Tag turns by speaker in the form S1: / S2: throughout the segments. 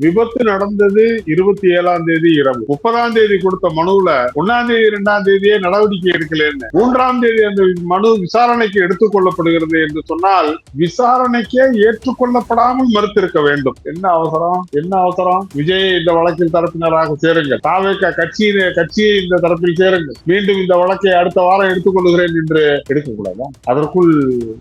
S1: விபத்து நடந்தது 27ஆம் தேதி இரவு. 30ஆம் தேதி கொடுத்த மனுவுல 1ஆம் தேதி 2ஆம் தேதியே நடவடிக்கை எடுக்கலன்னு, 3ஆம் தேதி அந்த மனு விசாரணைக்கு எடுத்துக் கொள்ளப்படுகிறது என்று சொன்னால் விசாரணைக்கே ஏற்றுக்கொள்ளப்படாமல் மறுத்திருக்க வேண்டும். என்ன அவசரம்? என்ன அவசரம்? விஜய் இந்த வழக்கில் தரப்பினராக சேருங்கள், தாவேக கட்சியை இந்த தரப்பில் சேருங்கள், மீண்டும் இந்த வழக்கை அடுத்த வாரம் எடுத்துக் கொள்கிறேன் என்று எடுக்கக்கூடாதா? அதற்குள்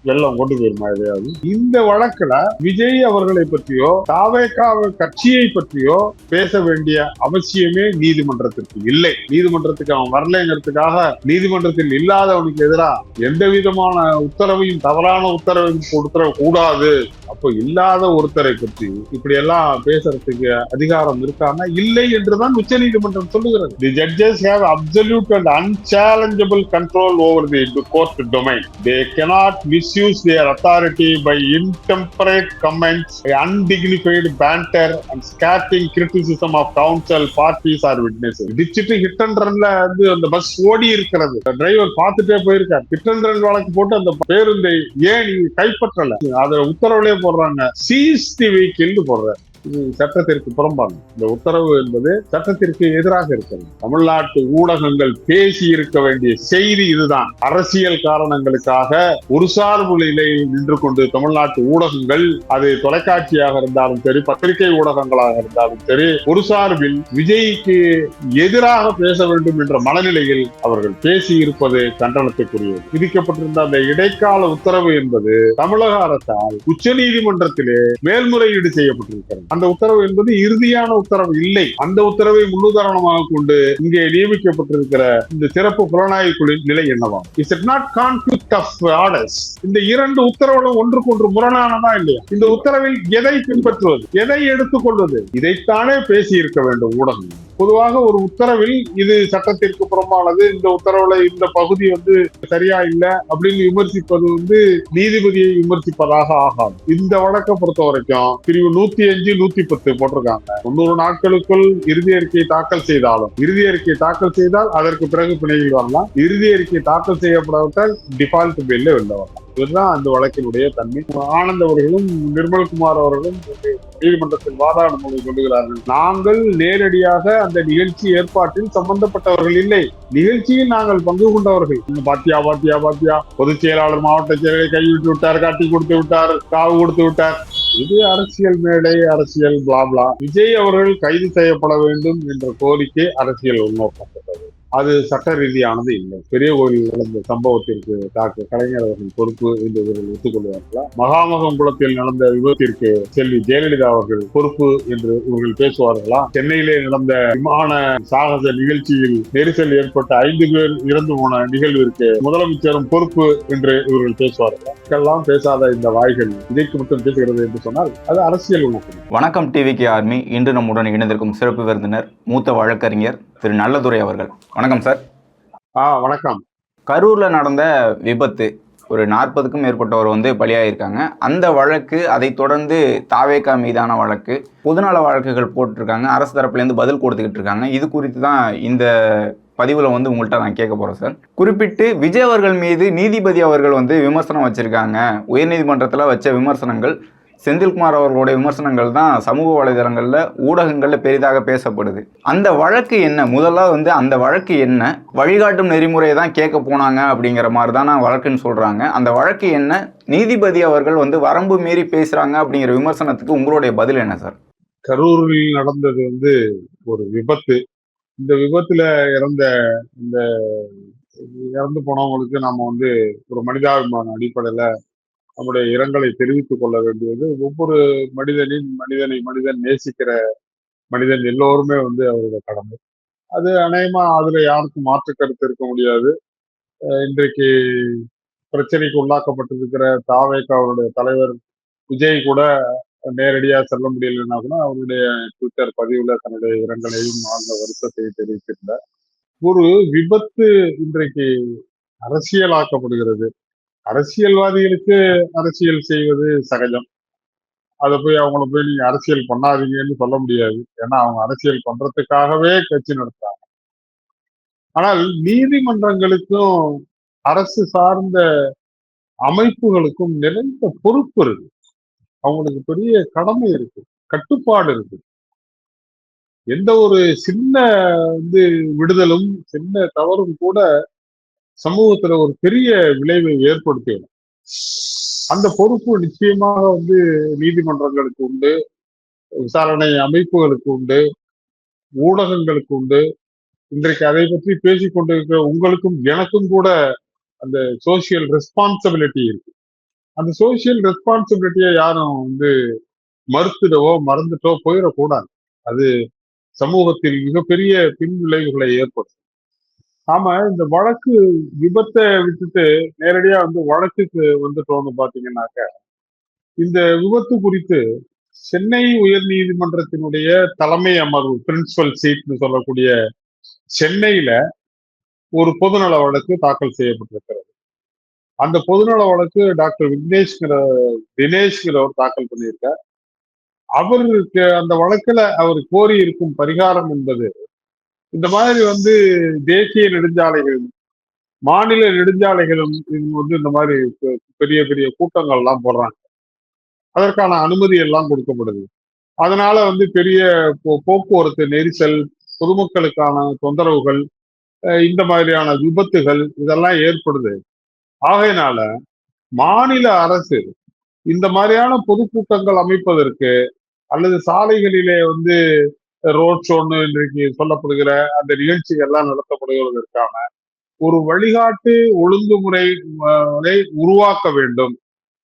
S1: வெள்ளம் கொண்டு போயிருமா எதையாவது? இந்த வழக்குல விஜய் அவர்களை பற்றியோ தாவேக கட்சியை பற்றியோ பேச வேண்டிய அவசியமே நீதிமன்றத்திற்கு இல்லை. நீதிமன்றத்துக்கு அவன் வரலைங்கிறதுக்காக நீதிமன்றத்தில் இல்லாதவனுக்கு எதிராக எந்த விதமான உத்தரவையும், தவறான உத்தரவையும் கொடுத்துட கூடாது. அப்போ இல்லாத ஒருத்தரை பற்றி இப்படி எல்லாம் பேசுறதுக்கு அதிகாரம் இருக்காம இல்லை என்றுதான் உச்ச நீதிமன்றம் சொல்லுகிறது. The judges have absolute and unchallengeable control over the court domain. They cannot misuse their authority by intemperate comments, undignified banter and scathing criticism of counsel, parties or witnesses. இடிச்சிட்டு ஹிட் அண்ட் ரன்ல வந்து அந்த bus ஓடி இருக்கிறது, driver பார்த்துட்டே போயிருக்காரு. Hit and run வழக்கு போட்டு அந்த பேருந்தை ஏன் கைப்பற்றல, அதை உத்தரவுலே போடுறாங்க, சீஸ் தி வெஹிக்கிள் போடுறாரு. இது சட்டத்திற்கு புறம்பான இந்த உத்தரவு என்பது சட்டத்திற்கு எதிராக இருக்கிறது. தமிழ்நாட்டு ஊடகங்கள் பேசி இருக்க வேண்டிய செய்தி இதுதான். அரசியல் காரணங்களுக்காக ஒரு சார்பு நிலையில் நின்று கொண்டு தமிழ்நாட்டு ஊடகங்கள், அது தொலைக்காட்சியாக இருந்தாலும் சரி, பத்திரிகை ஊடகங்களாக இருந்தாலும் சரி, ஒரு சார்பில் விஜய்க்கு எதிராக பேச வேண்டும் என்ற மனநிலையில் அவர்கள் பேசி இருப்பது கண்டனத்துக்குரியது. விதிக்கப்பட்டிருந்த அந்த இடைக்கால உத்தரவு என்பது தமிழக அரசால் உச்ச நீதிமன்றத்திலே மேல்முறையீடு செய்யப்பட்டிருக்கிறது. அந்த உத்தரவு என்பது இறுதியான உத்தரவு இல்லை. அந்த உத்தரவை முன்னுதாரணமாக கொண்டு இங்கே நியமிக்கப்பட்டிருக்கிற இந்த சிறப்பு புலனாய்வு குழுவின் நிலை என்னவா? Is it not conflict of orders? இந்த இரண்டு உத்தரவுகளும் ஒன்றுக்கு ஒன்று முரணானதா இல்லையா? இந்த உத்தரவில் எதை பின்பற்றுவது, எதை எடுத்துக்கொள்வது, இதைத்தானே பேசி இருக்க வேண்டும் ஊடகம். பொதுவாக ஒரு உத்தரவில் இது சட்டத்திற்கு புறம்பானது, இந்த உத்தரவுல இந்த பகுதி வந்து சரியா இல்லை அப்படின்னு விமர்சிப்பது வந்து நீதிபதியை விமர்சிப்பதாக ஆகாது. இந்த வழக்கை பொறுத்த வரைக்கும் பிரிவு 105, 110 போட்டிருக்காங்க. 90 நாட்களுக்குள் இறுதி அறிக்கையை தாக்கல் செய்தாலும், இறுதி அறிக்கை தாக்கல் செய்தால் அதற்கு பிறகு பிணையில் வரலாம், இறுதி அறிக்கை தாக்கல் செய்யப்படாவிட்டால் டிஃபால்ட் பெயில்ல வெளில வரலாம். இதுதான் அந்த வழக்கினுடைய தன்மை. ஆனந்த் அவர்களும் நிர்மல்குமார் அவர்களும் நீதிமன்றத்தில் வாதாடும் போது சொல்லுகிறார்கள், நாங்கள் நேரடியாக அந்த நிகழ்ச்சி ஏற்பாட்டில் சம்பந்தப்பட்டவர்கள் இல்லை, நிகழ்ச்சியில் நாங்கள் பங்கு கொண்டவர்கள். பாத்தியா பாத்தியா பாத்தியா, பொதுச் செயலாளர் மாவட்ட செயலை கைவிட்டு விட்டார், காட்டி கொடுத்து விட்டார், காவு கொடுத்து விட்டார். இது அரசியல் மேடை, அரசியல் பிளாப்லா. விஜய் அவர்கள் கைது செய்யப்பட வேண்டும் என்ற கோரிக்கை அரசியல் உள்நோக்கப்பட்டது. அது சட்ட ரீதியானது இல்லை. பெரிய கோயில் நடந்த சம்பவத்திற்கு டாக்டர் கலைஞர் அவர்கள் பொறுப்பு என்று இவர்கள் ஒத்துக்கொள்வார்களா? மகாமகம் குளத்தில் நடந்த விபத்திற்கு செல்வி ஜெயலலிதா அவர்கள் பொறுப்பு என்று இவர்கள் பேசுவார்களா? சென்னையிலே நடந்த விமான சாகச நிகழ்ச்சியில் நெரிசல் ஏற்பட்ட 5 பேர் இறந்து போன நிகழ்விற்கு முதலமைச்சரும் பொறுப்பு என்று இவர்கள் பேசுவார்களா? எல்லாம் பேசாத இந்த வாய்கள் இதற்கு மட்டும் பேசுகிறது என்று சொன்னால் அது அரசியல் உணர்வு.
S2: வணக்கம் டிவிகே ஆர்மி. இன்று நம்முடன் இணைந்திருக்கும் சிறப்பு விருந்தினர் மூத்த வழக்கறிஞர் திரு நல்லதுரை அவர்கள். வணக்கம் சார்.
S1: வணக்கம்.
S2: கரூர்ல நடந்த விபத்து, ஒரு 40க்கும் மேற்பட்டவர் வந்து பலியாயிருக்காங்க. அந்த வழக்கு, அதை தொடர்ந்து தாவேகா மீதான வழக்கு, பொதுநல வழக்குகள் போட்டிருக்காங்க. அரசு தரப்புலேருந்து பதில் கொடுத்துக்கிட்டு இருக்காங்க. இது குறித்து தான் இந்த பதிவில் வந்து உங்கள்கிட்ட நான் கேட்க போகிறேன் சார். குறிப்பிட்டு விஜய் அவர்கள் மீது நீதிபதி அவர்கள் வந்து விமர்சனம் வச்சுருக்காங்க. உயர்நீதிமன்றத்தில் வச்ச விமர்சனங்கள், செந்தில்குமார் அவர்களுடைய விமர்சனங்கள் தான் சமூக வலைதளங்களில், ஊடகங்களில் பெரிதாக பேசப்படுது. அந்த வழக்கு என்ன? முதல்ல வந்து அந்த வழக்கு என்ன? வழிகாட்டும் நெறிமுறையை தான் கேட்க போனாங்க அப்படிங்கிற மாதிரி தான் வழக்குன்னு சொல்கிறாங்க. அந்த வழக்கு என்ன? நீதிபதி அவர்கள் வந்து வரம்பு மீறி பேசுகிறாங்க அப்படிங்கிற விமர்சனத்துக்கு உங்களுடைய பதில் என்ன சார்?
S1: கரூரில் நடந்தது வந்து ஒரு விபத்து. இந்த விபத்துல இறந்து போனவங்களுக்கு நாம வந்து ஒரு மனிதாபிமான அடிப்படையில நம்முடைய இரங்கலை தெரிவித்துக் கொள்ள வேண்டியது ஒவ்வொரு மனிதன் நேசிக்கிற மனிதன் எல்லோருமே வந்து அவரோட கடமை. அது அநேகமா அதுல யாருக்கும் மாற்று கருத்து இருக்க முடியாது. இன்றைக்கு பிரச்சனைக்கு உள்ளாக்கப்பட்டிருக்கிற தாவேக அவருடைய தலைவர் விஜய் கூட நேரடியா செல்ல முடியலைன்னா கூட அவருடைய ட்விட்டர் பதிவுல தன்னுடைய இரங்கலையும் ஆழ்ந்த வருத்தத்தையும் தெரிவித்திருந்தார். ஒரு விபத்து இன்றைக்கு அரசியலாக்கப்படுகிறது. அரசியல்வாதிகளுக்கு அரசியல் செய்வது சகஜம். அதை போய் அவங்கள போய் நீங்க அரசியல் பண்ணாதீங்கன்னு சொல்ல முடியாது. ஏன்னா அவங்க அரசியல் பண்றதுக்காகவே கட்சி நடத்துறாங்க. ஆனால் நீதிமன்றங்களுக்கும் அரசு சார்ந்த அமைப்புகளுக்கும் நிறைந்த பொறுப்பு இருக்கு. அவங்களுக்கு பெரிய கடமை இருக்கு, கட்டுப்பாடு இருக்கு. எந்த ஒரு சின்ன வந்து விடுதலும் சின்ன தவறும் கூட சமூகத்துல ஒரு பெரிய விளைவை ஏற்படுத்திடும். அந்த பொறுப்பு நிச்சயமாக வந்து நீதிமன்றங்களுக்கு உண்டு, விசாரணை அமைப்புகளுக்கு உண்டு, ஊடகங்களுக்கு உண்டு. இன்றைக்கு அதை பற்றி பேசிக் கொண்டிருக்கிற உங்களுக்கும் எனக்கும் கூட அந்த சோசியல் ரெஸ்பான்சிபிலிட்டி இருக்கு. அந்த சோசியல் ரெஸ்பான்சிபிலிட்டியை யாரும் வந்து மறுத்துடவோ மறந்துட்டோ போயிடக்கூடாது. அது சமூகத்தில் மிகப்பெரிய பின் விளைவுகளை ஏற்படும். நாம இந்த வழக்கு விபத்தை விட்டுட்டு நேரடியா வந்து வழக்குக்கு வந்துட்டோம்னு பாத்தீங்கன்னாக்க, இந்த விபத்து குறித்து சென்னை உயர்நீதிமன்றத்தினுடைய தலைமை அமர்வு பிரின்சிபல் சீட்னு சொல்லக்கூடிய சென்னையில ஒரு பொதுநல வழக்கு தாக்கல் செய்யப்பட்டிருக்கிறது. அந்த பொதுநல வழக்கு டாக்டர் தினேஷ்ங்கிறவர் தாக்கல் பண்ணியிருக்கார். அவருக்கு அந்த வழக்குல அவர் கோரி இருக்கும் பரிகாரம் என்பது, இந்த மாதிரி வந்து தேசிய நெடுஞ்சாலைகள், மாநில நெடுஞ்சாலைகளும் இது வந்து இந்த மாதிரி பெரிய பெரிய கூட்டங்கள் எல்லாம் போடுறாங்க. அதற்கான அனுமதி எல்லாம் கொடுக்கப்படுது. அதனால வந்து பெரிய போக்குவரத்து நெரிசல், பொதுமக்களுக்கான தொந்தரவுகள், இந்த மாதிரியான விபத்துகள் இதெல்லாம் ஏற்படுது. ஆகையினால மாநில அரசு இந்த மாதிரியான பொதுக்கூட்டங்கள் அமைப்பதற்கு அல்லது சாலைகளிலே வந்து ரோட் ஷோன்னு இன்றைக்கு சொல்லப்படுகிற அந்த நிகழ்ச்சிகள் எல்லாம் நடத்தப்படுவதற்கான ஒரு வழிகாட்டு ஒழுங்குமுறை உருவாக்க வேண்டும்.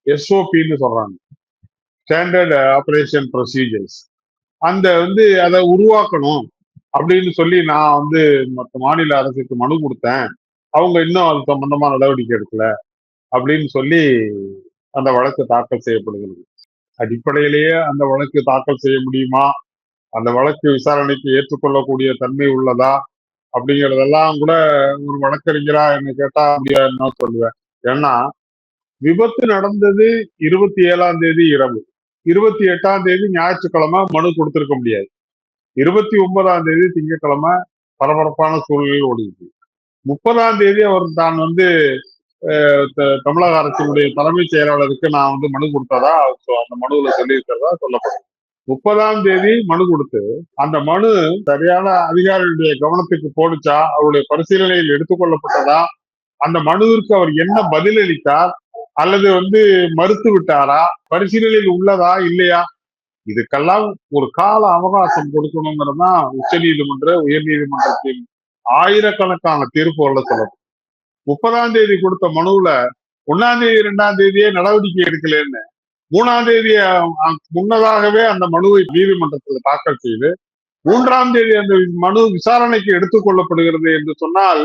S1: எஸ்ஓபின்னு சொல்றாங்க, ஸ்டாண்டர்ட் ஆபரேஷன் ப்ரொசீஜர்ஸ். அந்த வந்து அதை உருவாக்கணும் அப்படின்னு சொல்லி நான் வந்து மற்ற மாநில அரசுக்கு மனு கொடுத்தேன். அவங்க இன்னும் அது சம்பந்தமா நடவடிக்கை எடுக்கல அப்படின்னு சொல்லி அந்த வழக்கு தாக்கல் செய்யப்படுகிறது. அடிப்படையிலேயே அந்த வழக்கு தாக்கல் செய்ய முடியுமா, அந்த வழக்கு விசாரணைக்கு ஏற்றுக்கொள்ளக்கூடிய தன்மை உள்ளதா அப்படிங்கிறதெல்லாம் கூட ஒரு வழக்கறிஞரா என்ன கேட்டா முடியாதுன்னு தான் சொல்லுவேன். ஏன்னா விபத்து நடந்தது 27ஆம் தேதி இரவு, 28ஆம் தேதி ஞாயிற்றுக்கிழமை மனு கொடுத்திருக்க முடியாது. 29ஆம் தேதி திங்கட்கிழமை பரபரப்பான சூழ்நிலையில் ஓடிச்சு. 30ஆம் தேதி அவர் தான் வந்து தமிழக அரசினுடைய தலைமைச் செயலாளருக்கு நான் வந்து மனு கொடுத்ததா அந்த மனுவில் சொல்லியிருக்கிறதா சொல்லப்படும். 30ஆம் தேதி மனு கொடுத்து அந்த மனு சரியான அதிகாரிகளுடைய கவனத்துக்கு போனுச்சா, அவருடைய பரிசீலனையில் எடுத்துக்கொள்ளப்பட்டதா, அந்த மனுவிற்கு அவர் என்ன பதிலளித்தார் அல்லது வந்து மறுத்து விட்டாரா, பரிசீலனையில் உள்ளதா இல்லையா, இதுக்கெல்லாம் ஒரு கால அவகாசம் கொடுக்கணுங்கிறது தான் உச்ச நீதிமன்ற உயர் நீதிமன்றத்தின் ஆயிரக்கணக்கான தீர்ப்புகளை சொல்லப்படும். 30ஆம் தேதி கொடுத்த மனுவுல 1ஆம் தேதி 2ஆம் தேதியே நடவடிக்கை எடுக்கலன்னு 3ஆம் தேதி முன்னதாகவே அந்த மனுவை நீதிமன்றத்தில் தாக்கல் செய்து 3ஆம் தேதி அந்த மனு விசாரணைக்கு எடுத்துக்கொள்ளப்படுகிறது என்று சொன்னால்,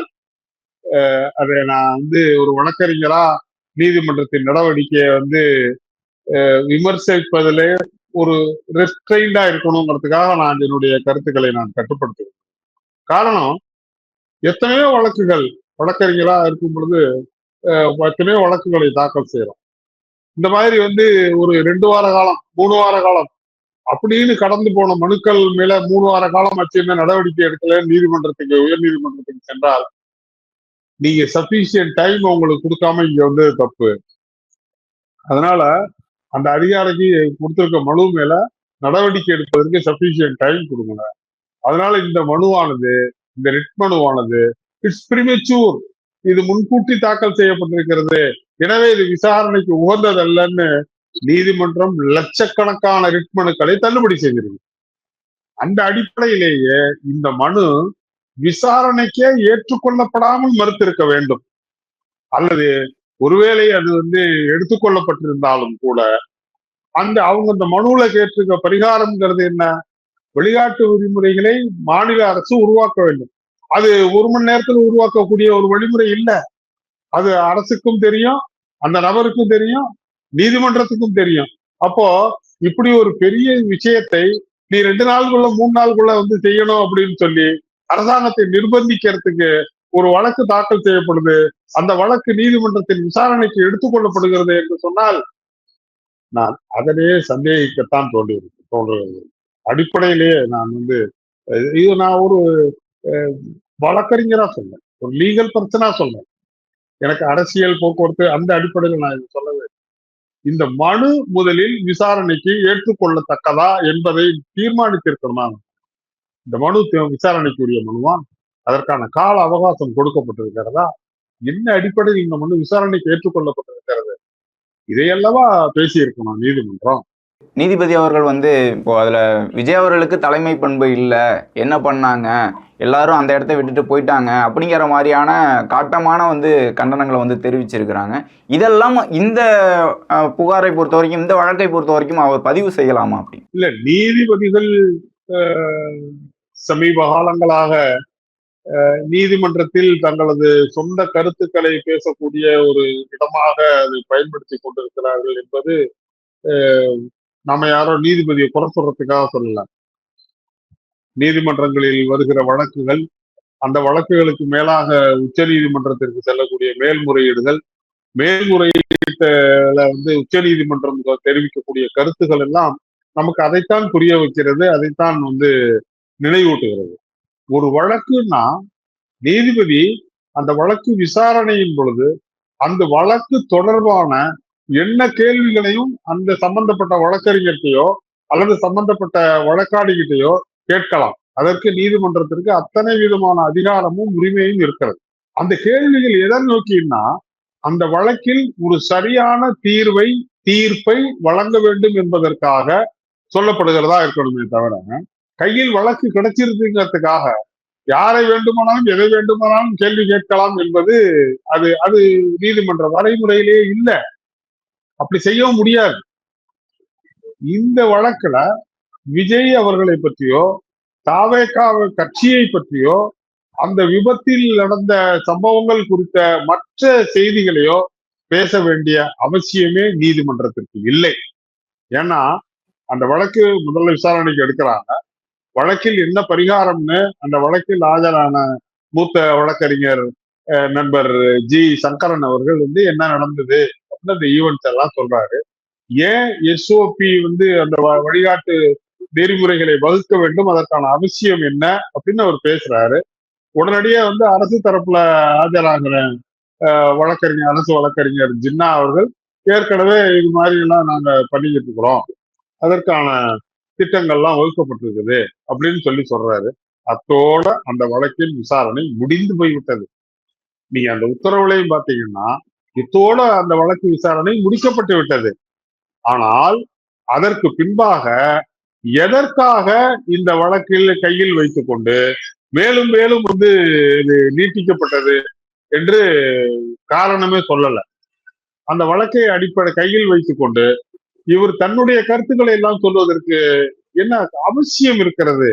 S1: அதை நான் வந்து ஒரு வழக்கறிஞரா நீதிமன்றத்தின் நடவடிக்கையை வந்து விமர்சிப்பதிலே ஒரு ரெஸ்ட்ரெயின்டா இருக்கணுங்கிறதுக்காக நான் என்னுடைய கருத்துக்களை நான் கட்டுப்படுத்துவேன். காரணம், எத்தனையோ வழக்குகள் வழக்கறிஞரா இருக்கும் பொழுது எத்தனையோ வழக்குகளை தாக்கல் செய்யறோம். இந்த மாதிரி வந்து ஒரு 2 வார காலம் 3 வார காலம் அப்படின்னு கடந்து போன மனுக்கள் மேல 3 வார காலம் வச்சு நடவடிக்கை எடுக்கல நீதிமன்றத்துக்கு உயர் நீதிமன்றத்துக்கு சென்றால், நீங்க சபிஷியன்ட் டைம் உங்களுக்கு கொடுக்காம இங்க வந்து தப்பு. அதனால அந்த அதிகாரிக்கு கொடுத்திருக்க மனு மேல நடவடிக்கை எடுப்பதற்கு சபிஷியன்ட் டைம் கொடுங்க. அதனால இந்த மனுவானது, இந்த ரிட் மனுவானது இட்ஸ் பிரிமெச்சூர், இது முன்கூட்டி தாக்கல் செய்யப்பட்டிருக்கிறது, எனவே இது விசாரணைக்கு உகந்ததல்லன்னு நீதிமன்றம் லட்சக்கணக்கான ரிட் மனுக்களை தள்ளுபடி செய்திருக்கு. அந்த அடிப்படையிலேயே இந்த மனு விசாரணைக்கே ஏற்றுக்கொள்ளப்படாமல் மறுத்திருக்க வேண்டும். அல்லது ஒருவேளை அது வந்து எடுத்துக்கொள்ளப்பட்டிருந்தாலும் கூட அவங்க இந்த மனுவுல கேட்டிருக்க பரிகாரம்ங்கிறது என்ன, வெளிநாட்டு விதிமுறைகளை மாநில அரசு உருவாக்க வேண்டும். அது 1 மணி நேரத்தில் உருவாக்கக்கூடிய ஒரு வழிமுறை இல்லை. அது அரசுக்கும் தெரியும், அந்த நபருக்கும் தெரியும், நீதிமன்றத்துக்கும் தெரியும். அப்போ இப்படி ஒரு பெரிய விஷயத்தை நீ 2 நாளுக்குள்ள 3 நாளுக்குள்ள வந்து செய்யணும் அப்படின்னு சொல்லி அரசாங்கத்தை நிர்பந்திக்கிறதுக்கு ஒரு வழக்கு தாக்கல் செய்யப்படுது. அந்த வழக்கு நீதிமன்றத்தின் விசாரணைக்கு எடுத்துக்கொள்ளப்படுகிறது என்று சொன்னால் நான் அதனையே சந்தேகிக்கத்தான் தோன்றுகிறது. அடிப்படையிலேயே நான் வந்து இது நான் ஒரு வழக்கறிஞரா சொன்னேன், ஒரு லீகல் பர்சனா சொன்னேன். எனக்கு அரசியல் போக்குவரத்து அந்த அடிப்படையில் நான் இது சொல்லவே. இந்த மனு முதலில் விசாரணைக்கு ஏற்றுக்கொள்ளத்தக்கதா என்பதை தீர்மானித்திருக்கணும். இந்த மனு விசாரணைக்குரிய மனுவா? அதற்கான கால அவகாசம் கொடுக்கப்பட்டிருக்கிறதா? என்ன அடிப்படையில் இந்த மனு விசாரணைக்கு ஏற்றுக்கொள்ளப்பட்டிருக்கிறது? இதையல்லவா பேசியிருக்கணும் நீதிமன்றம்.
S2: நீதிபதி அவர்கள் வந்து இப்போ அதில் விஜய் அவர்களுக்கு தலைமை பண்பு இல்லை, என்ன பண்ணாங்க, எல்லாரும் அந்த இடத்த விட்டுட்டு போயிட்டாங்க அப்படிங்கிற மாதிரியான காட்டமான வந்து கண்டனங்களை வந்து தெரிவிச்சிருக்கிறாங்க. இதெல்லாம் இந்த புகாரை பொறுத்த வரைக்கும், இந்த வழக்கை பொறுத்த வரைக்கும் அவர் பதிவு செய்யலாமா அப்படி?
S1: இல்ல, நீதிபதிகள் அஹ், சமீப காலங்களாக நீதிமன்றத்தில் தங்களது சொந்த கருத்துக்களை பேசக்கூடிய ஒரு இடமாக அதை பயன்படுத்தி கொண்டிருக்கிறார்கள் என்பது நம்ம யாரோ நீதிபதியை குறை சொல்றதுக்காக சொல்லல. நீதிமன்றங்களில் வருகிற வழக்குகள், அந்த வழக்குகளுக்கு மேலாக உச்ச நீதிமன்றத்திற்கு செல்லக்கூடிய மேல்முறையீடுகள், மேல்முறையீட்டுல வந்து உச்ச நீதிமன்றம் தெரிவிக்கக்கூடிய கருத்துக்கள் எல்லாம் நமக்கு அதைத்தான் புரிய வைக்கிறது, அதைத்தான் வந்து நினைவூட்டுகிறது. ஒரு வழக்குன்னா நீதிபதி அந்த வழக்கு விசாரணையின் பொழுது அந்த வழக்கு தொடர்பான என்ன கேள்விகளையும் அந்த சம்பந்தப்பட்ட வழக்கறிஞர்கிட்டயோ அல்லது சம்பந்தப்பட்ட வழக்காடிகிட்டயோ கேட்கலாம். அதற்கு நீதிமன்றத்திற்கு அத்தனை விதமான அதிகாரமும் உரிமையும் இருக்கிறது. அந்த கேள்விகள் எதை நோக்கினா அந்த வழக்கில் ஒரு சரியான தீர்ப்பை வழங்க வேண்டும் என்பதற்காக சொல்லப்படுகிறதா இருக்கணுமே தவிர, கையில் வழக்கு கிடைச்சிருக்குங்கிறதுக்காக யாரை வேண்டுமானாலும் எதை வேண்டுமானாலும் கேள்வி கேட்கலாம் என்பது அது அது நீதிமன்ற வரைமுறையிலேயே இல்லை. அப்படி செய்யவும் முடியாது. இந்த வழக்குல விஜய் அவர்களை பற்றியோ தாவேகா கட்சியை பற்றியோ அந்த விபத்தில் நடந்த சம்பவங்கள் குறித்த மற்ற செய்திகளையோ பேச வேண்டிய அவசியமே நீதிமன்றத்திற்கு இல்லை. ஏன்னா அந்த வழக்கு முதல்ல விசாரணைக்கு எடுக்கிறாங்க. வழக்கில் என்ன பரிகாரம்னு அந்த வழக்கில் ஆஜரான மூத்த வழக்கறிஞர் நண்பர் ஜி சங்கரன் அவர்கள் வந்து என்ன நடந்தது அப்படின்னு அந்த ஈவெண்ட்ஸ் எல்லாம் சொல்றாரு. ஏன் எஸ்ஓபி வந்து அந்த வழிகாட்டு நெறிமுறைகளை வகுக்க வேண்டும், அதற்கான அவசியம் என்ன அப்படின்னு அவர் பேசுறாரு. உடனடியே வந்து அரசு தரப்புல ஆஜராகிற அரசு வழக்கறிஞர் ஜின்னா அவர்கள் ஏற்கனவே இது மாதிரி எல்லாம் நாங்க பண்ணிக்கிட்டு இருக்கிறோம், அதற்கான திட்டங்கள்லாம் வகுக்கப்பட்டிருக்குது அப்படின்னு சொல்றாரு. அத்தோட அந்த வழக்கின் விசாரணை முடிந்து போய்விட்டது. நீங்க அந்த உத்தரவுலையும் பாத்தீங்கன்னா இத்தோட அந்த வழக்கு விசாரணை முடிக்கப்பட்டு விட்டது. ஆனால் அதற்கு பின்பாக எதற்காக இந்த வழக்கில் கையில் வைத்துக் கொண்டு மேலும் மேலும் வந்து இது நீட்டிக்கப்பட்டது என்று காரணமே சொல்லல. அந்த வழக்கை அடிப்படை கையில் வைத்துக் கொண்டு இவர் தன்னுடைய கருத்துக்களை எல்லாம் சொல்வதற்கு என்ன அவசியம் இருக்கிறது?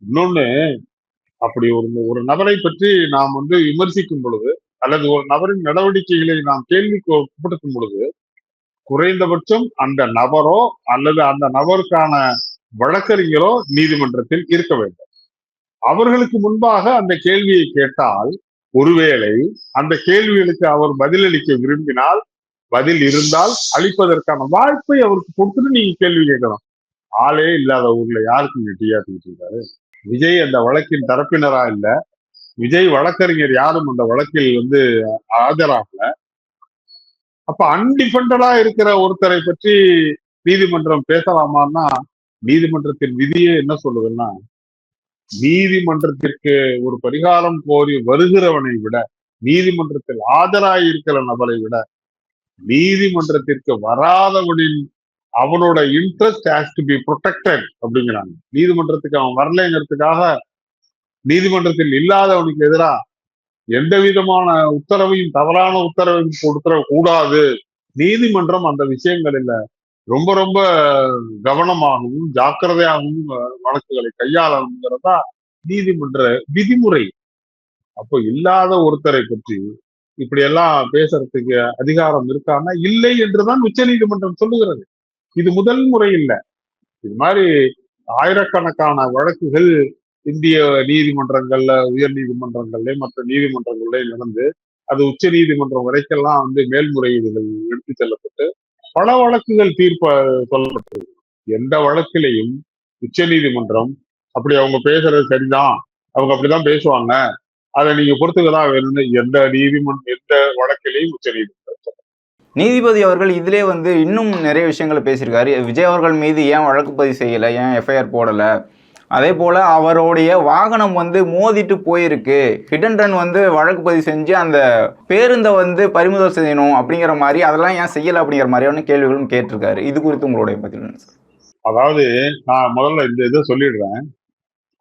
S1: இன்னொன்னு, அப்படி ஒரு நபரை பற்றி நாம் வந்து விமர்சிக்கும் பொழுது அல்லது ஒரு நபரின் நடவடிக்கைகளை நாம் கேள்விக்கு உட்படுத்தும் பொழுது குறைந்தபட்சம் அந்த நபரோ அல்லது அந்த நபருக்கான வழக்கறிஞரோ நீதிமன்றத்தில் இருக்க வேண்டும். அவர்களுக்கு முன்பாக அந்த கேள்வியை கேட்டால் ஒருவேளை அந்த கேள்விகளுக்கு அவர் பதிலளிக்க விரும்பினால், பதில் இருந்தால் அளிப்பதற்கான வாய்ப்பை அவருக்கு கொடுத்துட்டு நீங்க கேள்வி கேட்கணும். ஆளே இல்லாத ஊர்ல யாருக்கு நீங்க டீயாத்திட்டு இருக்காரு? விஜய் அந்த வழக்கின் தரப்பினரா இல்ல, விஜய் வழக்கறிஞர் யாரும் அந்த வழக்கில் வந்து ஆஜராகல. அப்ப அன்டிபெண்டடா இருக்கிற ஒருத்தரை பற்றி நீதிமன்றம் பேசலாமான்னா நீதிமன்றத்தின் விதியே என்ன சொல்லுதுன்னா, நீதிமன்றத்திற்கு ஒரு பரிகாரம் கோரி வருகிறவனை விட, நீதிமன்றத்தில் ஆஜராயிருக்கிற நபரை விட, நீதிமன்றத்திற்கு வராதவனின் அவனோட interest has to be protected அப்படிங்கிறாங்க. நீதிமன்றத்துக்கு அவன் வரலைங்கிறதுக்காக நீதிமன்றத்தில் இல்லாதவனுக்கு எதிராக எந்த விதமான உத்தரவையும் தவறான உத்தரவையும் கொடுத்துட கூடாது. நீதிமன்றம் அந்த விஷயங்களில் ரொம்ப ரொம்ப கவனமாகவும் ஜாக்கிரதையாகவும் வழக்குகளை கையாளணுங்கிறதா நீதிமன்ற விதிமுறை. அப்போ இல்லாத ஒருத்தரை பற்றி இப்படி எல்லாம் பேசுறதுக்கு அதிகாரம் இருக்கான்னா இல்லை என்றுதான் உச்ச நீதிமன்றம் சொல்லுகிறது. இது முதல் முறை இல்லை. இது மாதிரி ஆயிரக்கணக்கான வழக்குகள் இந்திய நீதிமன்றங்கள்ல, உயர் நீதிமன்றங்கள்ல, மற்ற நீதிமன்றங்கள்ல நடந்து அது உச்ச நீதிமன்றம் வரைக்கெல்லாம் வந்து மேல்முறையீடுகள் எடுத்து செல்லப்பட்டு பல வழக்குகள் தீர்ப்பு சொல்லப்பட்டிருக்கு. எந்த வழக்கிலையும் உச்ச நீதிமன்றம் அப்படி அவங்க பேசுறது சரிதான், அவங்க அப்படிதான் பேசுவாங்க, அதை நீங்க பொறுத்துக்கதான் வேணும்னு எந்த வழக்கிலையும் உச்ச நீதிமன்றம்
S2: நீதிபதி அவர்கள் இதிலே வந்து இன்னும் நிறைய விஷயங்களை பேசியிருக்காரு. விஜய் அவர்கள் மீது ஏன் வழக்கு பதிவு செய்யலை, ஏன் எஃப்ஐஆர் போடலை, அதே போல அவருடைய வாகனம் வந்து மோதிட்டு போயிருக்கு, ஹிட் அண்ட் ரன் வந்து வழக்கு பதிவு செஞ்சு அந்த பேருந்தை வந்து பறிமுதல் செய்யணும் அப்படிங்கிற மாதிரி, அதெல்லாம் ஏன் செய்யல அப்படிங்கிற மாதிரியான கேள்விகளும் கேட்டிருக்காரு. இது குறித்து உங்களுடைய பதில் என்ன சார்?
S1: அதாவது நான் முதல்ல இந்த இதை சொல்லிடுறேன்,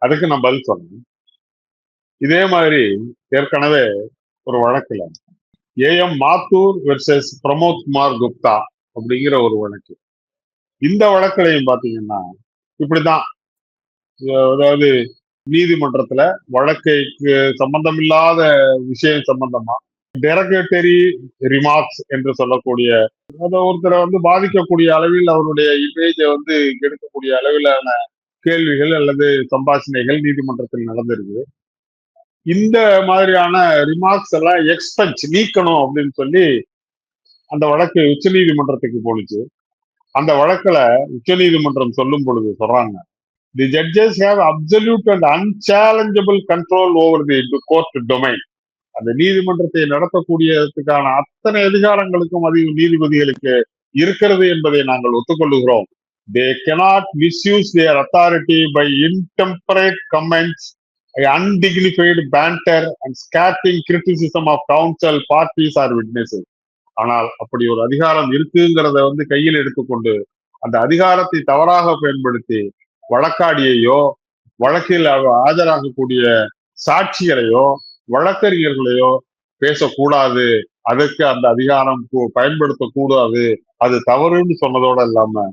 S1: அதுக்கு நான் பதில் சொன்னேன். இதே மாதிரி ஏற்கனவே ஒரு வழக்குல ஏஎம் மாத்தூர் வெர்சஸ் பிரமோத் குமார் குப்தா அப்படிங்கிற ஒரு வழக்கு. இந்த வழக்குலையும் பாத்தீங்கன்னா இப்படிதான், அதாவது நீதிமன்றத்துல வழக்கைக்கு சம்பந்தமில்லாத விஷயம் சம்பந்தமா டெரகேட்டரி ரிமார்க்ஸ் என்று சொல்லக்கூடிய, அதை ஒருத்தரை வந்து பாதிக்கக்கூடிய அளவில் அவருடைய இமேஜை வந்து கெடுக்கக்கூடிய அளவிலான கேள்விகள் அல்லது சம்பாஷணைகள் நீதிமன்றத்தில் நடந்திருக்கு. இந்த மாதிரியான ரிமார்க்ஸ் எல்லாம் எக்ஸ்பென்ஸ் நீக்கணும் அப்படின்னு சொல்லி அந்த வழக்கு உச்ச நீதிமன்றத்துக்கு போனுச்சு. அந்த வழக்குல உச்ச நீதிமன்றம் சொல்லும் பொழுது சொல்றாங்க, the judges have absolute and unchallengeable control over the court domain. அந்த நீதிமன்றத்தை நடத்தக்கூடியதுக்கான அத்தனை அதிகாரங்களுக்கும் நீதிபதிகளுக்கு இருக்கிறது என்பதை நாங்கள் ஒத்துக்கொள்ளுகிறோம். They cannot misuse their authority by intemperate comments, undignified banter and scathing criticism of counsel, parties or witnesses. ஆனால் அப்படி ஒரு அதிகாரம் இருக்குங்கிறத வந்து கையில் எடுத்துக்கொண்டு அந்த அதிகாரத்தை தவறாக பயன்படுத்தி வழக்காடியையோ வழக்கில் ஆஜராகக்கூடிய சாட்சிகளையோ வழக்கறிஞர்களையோ பேசக்கூடாது, அதற்கு அந்த அதிகாரம் பயன்படுத்தக்கூடாது, அது தவறுன்னு சொன்னதோட இல்லாம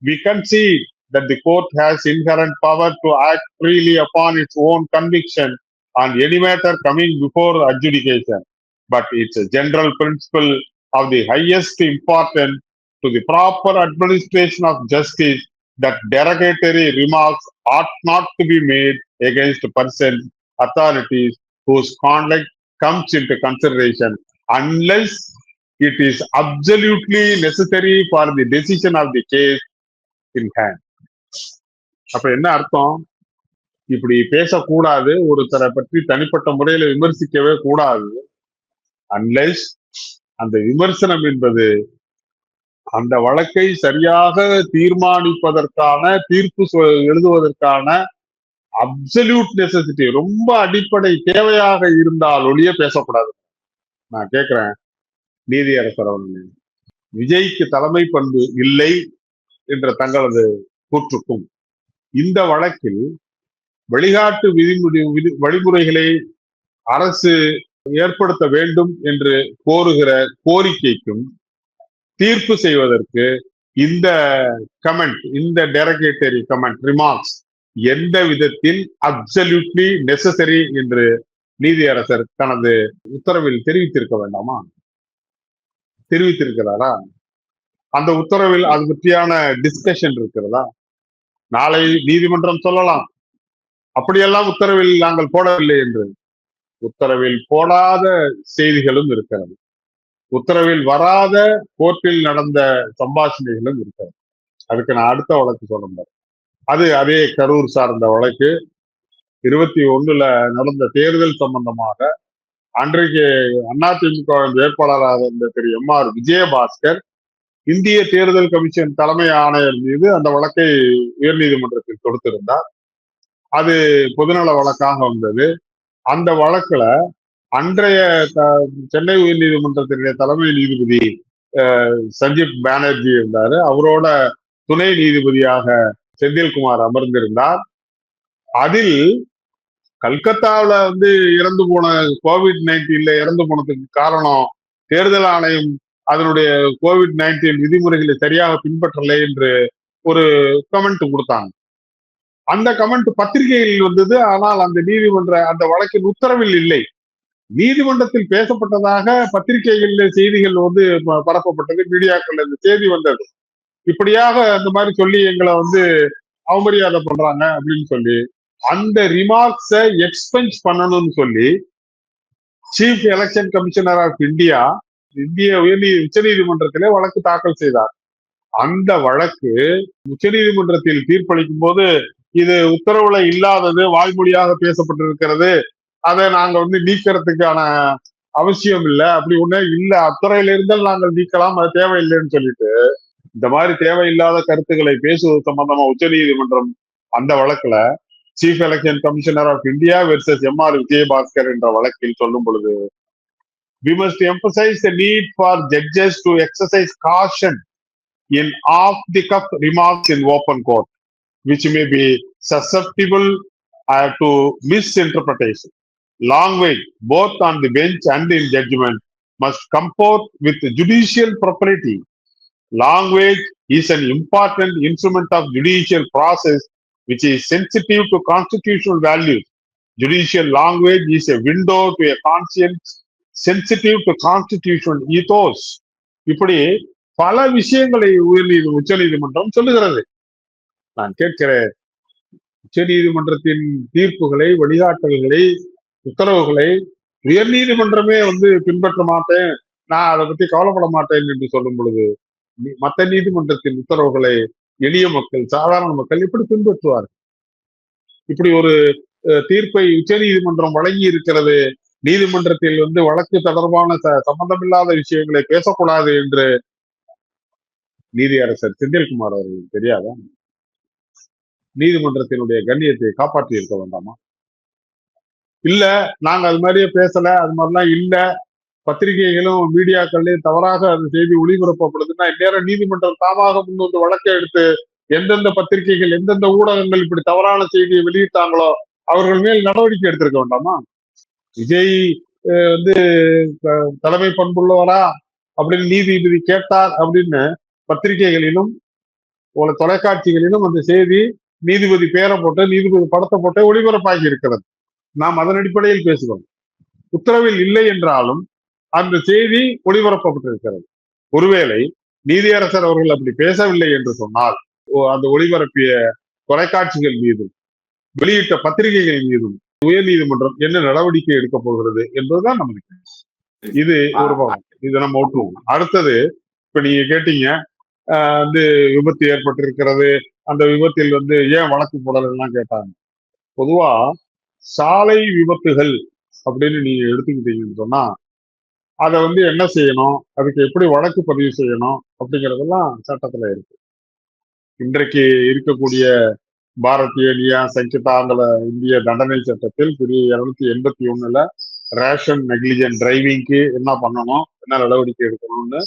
S1: we concede that the court has inherent power to act freely upon its own conviction on any matter coming before adjudication, but it's a general principle of the highest importance to the proper administration of justice that derogatory remarks ought not to be made against persons, authorities whose conduct comes into consideration unless it is absolutely necessary for the decision of the case in hand. அப்ப என்ன அர்த்தம்? இப்படி பேசக்கூடாது, ஒருத்தரை பற்றி தனிப்பட்ட முறையில விமர்சிக்கவே கூடாது, அன்லெஸ் அந்த விமர்சனம் என்பது அந்த வழக்கை சரியாக தீர்மானிப்பதற்கான தீர்ப்பு எழுதுவதற்கான அப்சல்யூட் நெசசிட்டி, ரொம்ப அடிப்படை தேவையாக இருந்தால் ஒழிய பேசக்கூடாது. நான் கேட்கிறேன் நீதியரசர் அவர்களே, விஜய்க்கு தலைமை பண்பு இல்லை என்ற தங்களது கூற்றுக்கும் இந்த வழக்கில் வழிகாட்டு வழிமுறைகளை அரசு ஏற்படுத்த வேண்டும் என்று கோருகிற கோரிக்கைக்கும் தீர்ப்பு செய்வதற்கு இந்த கமெண்ட், இந்த டெரகேட்டரி கமெண்ட் ரிமார்க்ஸ் எந்த விதத்தில் அப்சல்யூட்லி நெசசரி என்று நீதியரசர் தனது உத்தரவில் தெரிவித்திருக்க வேண்டாமா? தெரிவித்திருக்கிறாரா? அந்த உத்தரவில் அது பற்றியான டிஸ்கஷன் இருக்கிறதா? நாளை நீதிமன்றம் சொல்லலாம் அப்படியெல்லாம் உத்தரவில் நாங்கள் போடவில்லை என்று. உத்தரவில் போடாத செய்திகளும் இருக்கிறது, உத்தரவில் வராத கோர்ட்டில் நடந்த சம்பாஷணைகளும் இருக்கிறது. அதுக்கு நான் அடுத்த வழக்கு சொல்ல, அது அதே கரூர் சார்ந்த வழக்கு. 21 நடந்த தேர்தல் சம்பந்தமாக அன்றைக்கு அதிமுக வேட்பாளராக இருந்த திரு எம்.ஆர். விஜயபாஸ்கர் இந்திய தேர்தல் கமிஷன் தலைமை ஆணையர் மீது அந்த வழக்கை உயர்நீதிமன்றத்தில் கொடுத்திருந்தார். அது பொதுநல வழக்காக வந்தது. அந்த வழக்குல அன்றைய சென்னை உயர்நீதிமன்றத்தினுடைய தலைமை நீதிபதி சஞ்சீப் பானர்ஜி இருந்தாரு, அவரோட துணை நீதிபதியாக செந்தில்குமார் அமர்ந்திருந்தார். அதில் கல்கத்தாவில வந்து இறந்து போன COVID-19 இறந்து போனதுக்கு காரணம் தேர்தல் ஆணையம் அதனுடைய COVID-19 விதிமுறைகளை சரியாக பின்பற்றலை என்று ஒரு கமெண்ட் கொடுத்தாங்க. அந்த கமெண்ட் பத்திரிகையில் வந்தது, ஆனால் அந்த அந்த வழக்கின் உத்தரவில் இல்லை. நீதிமன்றத்தில் பேசப்பட்டதாக பத்திரிகைகளில் செய்திகள் வந்து பரப்பப்பட்டது, மீடியாக்கள் இந்த செய்தி வந்தது. இப்படியாக அந்த மாதிரி சொல்லி எங்களை வந்து அவமரியாதை பண்றாங்க அப்படின்னு சொல்லி அந்த ரிமார்க்ஸை எக்ஸ்பென்ஸ் பண்ணணும்னு சொல்லி chief election commissioner of India இந்திய உச்ச நீதிமன்றத்திலே வழக்கு தாக்கல் செய்தார். அந்த வழக்கு உச்ச நீதிமன்றத்தில் தீர்ப்பளிக்கும் போது இது உத்தரவுல இல்லாதது, வாய்மொழியாக பேசப்பட்டிருக்கிறது, அதை நாங்க வந்து நீக்கிறதுக்கான அவசியம் இல்லை, அப்படி ஒண்ணு இல்ல, அத்துறையில இருந்தால் நாங்கள் நீக்கலாம், அது தேவையில்லைன்னு சொல்லிட்டு இந்த மாதிரி தேவையில்லாத கருத்துக்களை பேசுவது சம்பந்தமா உச்ச நீதிமன்றம் அந்த வழக்குல chief election commissioner of India versus MR Vijayabhaskar என்ற வழக்கில் சொல்லும் பொழுது, we must emphasize the need for judges to exercise caution in off-the-cuff remarks in open court, which may be susceptible to misinterpretation. Language, both on the bench and in judgment, must comport with judicial propriety. Language is an important instrument of judicial process which is sensitive to constitutional values. Judicial language is a window to a conscience sensitive to constitutional ethos. இப்படி பல விஷயங்களை உச்ச நீதிமன்றம் சொல்லுகிறது. நான் கேட்கிறேன், உச்ச நீதிமன்றத்தின் தீர்ப்புகளை, வழிகாட்டல்களை, உத்தரவுகளை உயர் நீதிமன்றமே பின்பற்ற மாட்டேன், நான் அதை பத்தி கவலைப்பட மாட்டேன் என்று சொல்லும் பொழுது, மற்ற நீதிமன்றத்தின் உத்தரவுகளை எளிய மக்கள், சாதாரண மக்கள் எப்படி பின்பற்றுவார்? இப்படி ஒரு தீர்ப்பை உச்ச நீதிமன்றம் வழங்கி இருக்கிறது, நீதிமன்றத்தில் வழக்கு தொடர்பான சம்பந்தமில்லாத விஷயங்களை பேசக்கூடாது என்று நீதியரசர் செந்தில்குமார் அவர்களுக்கு தெரியாதா? நீதிமன்றத்தினுடைய கண்ணியத்தை காப்பாற்றி இருக்க வேண்டாமா? இல்ல, நாங்க அது மாதிரியே பேசல, அது மாதிரிலாம் இல்ல, பத்திரிகைகளும் மீடியாக்கள்லயும் தவறாக அந்த செய்தி ஒளிபரப்பப்படுதுன்னா, இந்நேரம் நீதிமன்றம் தாமாக முன்வந்து வழக்கை எடுத்து எந்தெந்த பத்திரிகைகள், எந்தெந்த ஊடகங்கள் இப்படி தவறான செய்தியை வெளியிட்டாங்களோ அவர்கள் மேல் நடவடிக்கை எடுத்திருக்க வேண்டாமா? விஜய் தலைமை பண்புள்ளவரா அப்படின்னு நீதிபதி கேட்டார் அப்படின்னு பத்திரிகைகளிலும் தொலைக்காட்சிகளிலும் அந்த செய்தி நீதிபதி பேரை போட்டு, நீதிபதி படத்தை போட்டு ஒளிபரப்பாகி இருக்கிறது. நாம் அதன் அடிப்படையில் பேசுகிறோம். உத்தரவில் இல்லை என்றாலும் அந்த செய்தி ஒளிபரப்பப்பட்டிருக்கிறது. ஒருவேளை நீதியரசர் அவர்கள் அப்படி பேசவில்லை என்று சொன்னால், அந்த ஒளிபரப்பிய தொலைக்காட்சிகள் மீதும் வெளியிட்ட பத்திரிகைகள் மீதும் உயர் நீதிமன்றம் என்ன நடவடிக்கை எடுக்க போகிறது என்பதுதான் நமக்கு. இது ஒரு பக்கம், இதை நம்ம விட்டுருவோம். அடுத்தது, இப்ப நீங்க கேட்டீங்க, விபத்து ஏற்பட்டிருக்கிறது, அந்த விபத்தில் ஏன் வழக்கு போடலாம் கேட்டாங்க. பொதுவா சாலை விபத்துகள் அப்படின்னு நீங்க எடுத்துக்கிட்டீங்கன்னு சொன்னா, அதை என்ன செய்யணும், அதுக்கு எப்படி வழக்கு பதிவு செய்யணும் அப்படிங்கறதெல்லாம் சட்டத்துல இருக்கு. இன்றைக்கு இருக்கக்கூடிய பாரதிய நியாய சங்கிதாங்கிற இந்திய தண்டனை சட்டத்தில் பிரிவு 281 ரேஷன் நெக்லிஜென்ட் டிரைவிங்க்கு என்ன பண்ணணும், என்ன நடவடிக்கை எடுக்கணும்னு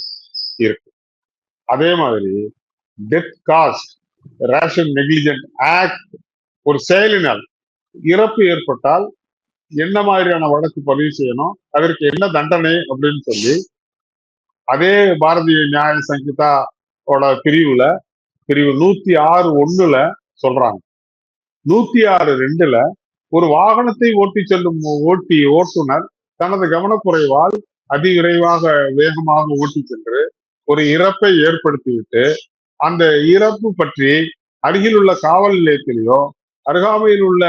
S1: இருக்கு. அதே மாதிரி death cost ration negligent act, ஒரு செயலினால் இறப்பு ஏற்பட்டால் என்ன மாதிரியான வழக்கு பதிவு செய்யணும், அதற்கு என்ன தண்டனை அப்படின்னு சொல்லி அதே பாரதிய நியாய சங்கிதாவோட பிரிவு 106(1) சொல்றாங்க. 106(2) ஒரு வாகனத்தை ஓட்டி செல்லும் ஓட்டுநர் தனது கவனக்குறைவால் அதிவிரைவாக வேகமாக ஓட்டி சென்று ஒரு இறப்பை ஏற்படுத்திவிட்டு அந்த இறப்பு பற்றி அருகில் உள்ள காவல் நிலையத்திலேயோ அருகாமையில் உள்ள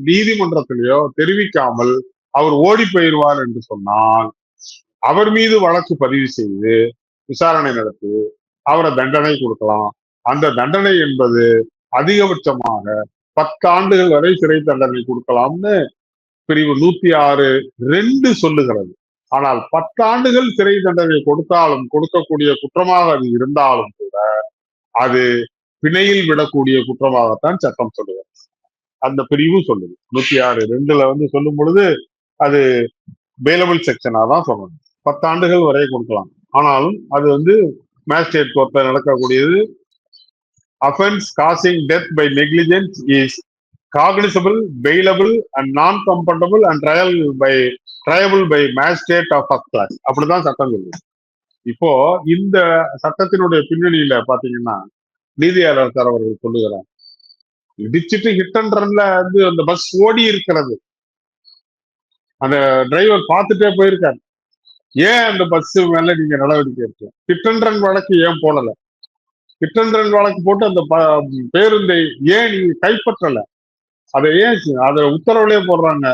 S1: நீதிமன்றத்திலேயோ தெரிவிக்காமல் அவர் ஓடி போயிடுவார் என்று சொன்னால், அவர் மீது வழக்கு பதிவு செய்து விசாரணை நடத்தி அவரை தண்டனை கொடுக்கலாம். அந்த தண்டனை என்பது அதிகபட்சமாக 10 ஆண்டுகள் வரை சிறை தண்டனை கொடுக்கலாம்னு பிரிவு 106(2) சொல்லுகிறது. ஆனால் 10 ஆண்டுகள் சிறை தண்டனை கொடுக்கக்கூடிய குற்றமாக அது இருந்தாலும் கூட அது பிணையில் விடக்கூடிய குற்றமாகத்தான் சட்டம் சொல்லுகிறது. அந்த பிரிவு சொல்லுது. 106(2) சொல்லும் பொழுது அது பெயிலபிள் செக்ஷனா தான் சொல்லணும். 10 ஆண்டுகள் வரை கொடுக்கலாம். ஆனாலும் அது மேஜிஸ்ட்ரேட் கோர்ட்ல நடக்கக்கூடியது. Offense causing death by negligence is cognizable, bailable and non-computable and triable by magistrate of first class. அப்படிதான் சட்டம் சொல்லுது. இப்போ இந்த சட்டத்தினுடைய பின்னணியில பாத்தீங்கன்னா, நீதியரசர் அவர்கள் சொல்லுகிறார், இடிச்சிட்டு ஹிட் அண்ட் ரன்ல அந்த பஸ் ஓடி இருக்கிறது, அந்த டிரைவர் பார்த்துட்டே போயிருக்காரு, ஏன் அந்த பஸ் மேல நீங்க நடவடிக்கை எடுக்க? ஹிட் அண்ட் ரன் வழக்கு ஏன் போடல? ஹிட் அண்ட் ரன் வழக்கு போட்டு அந்த பேருந்தை ஏன் நீங்க கைப்பற்றல? அதை ஏன் அத உத்தரவுலயே போடுறாங்க,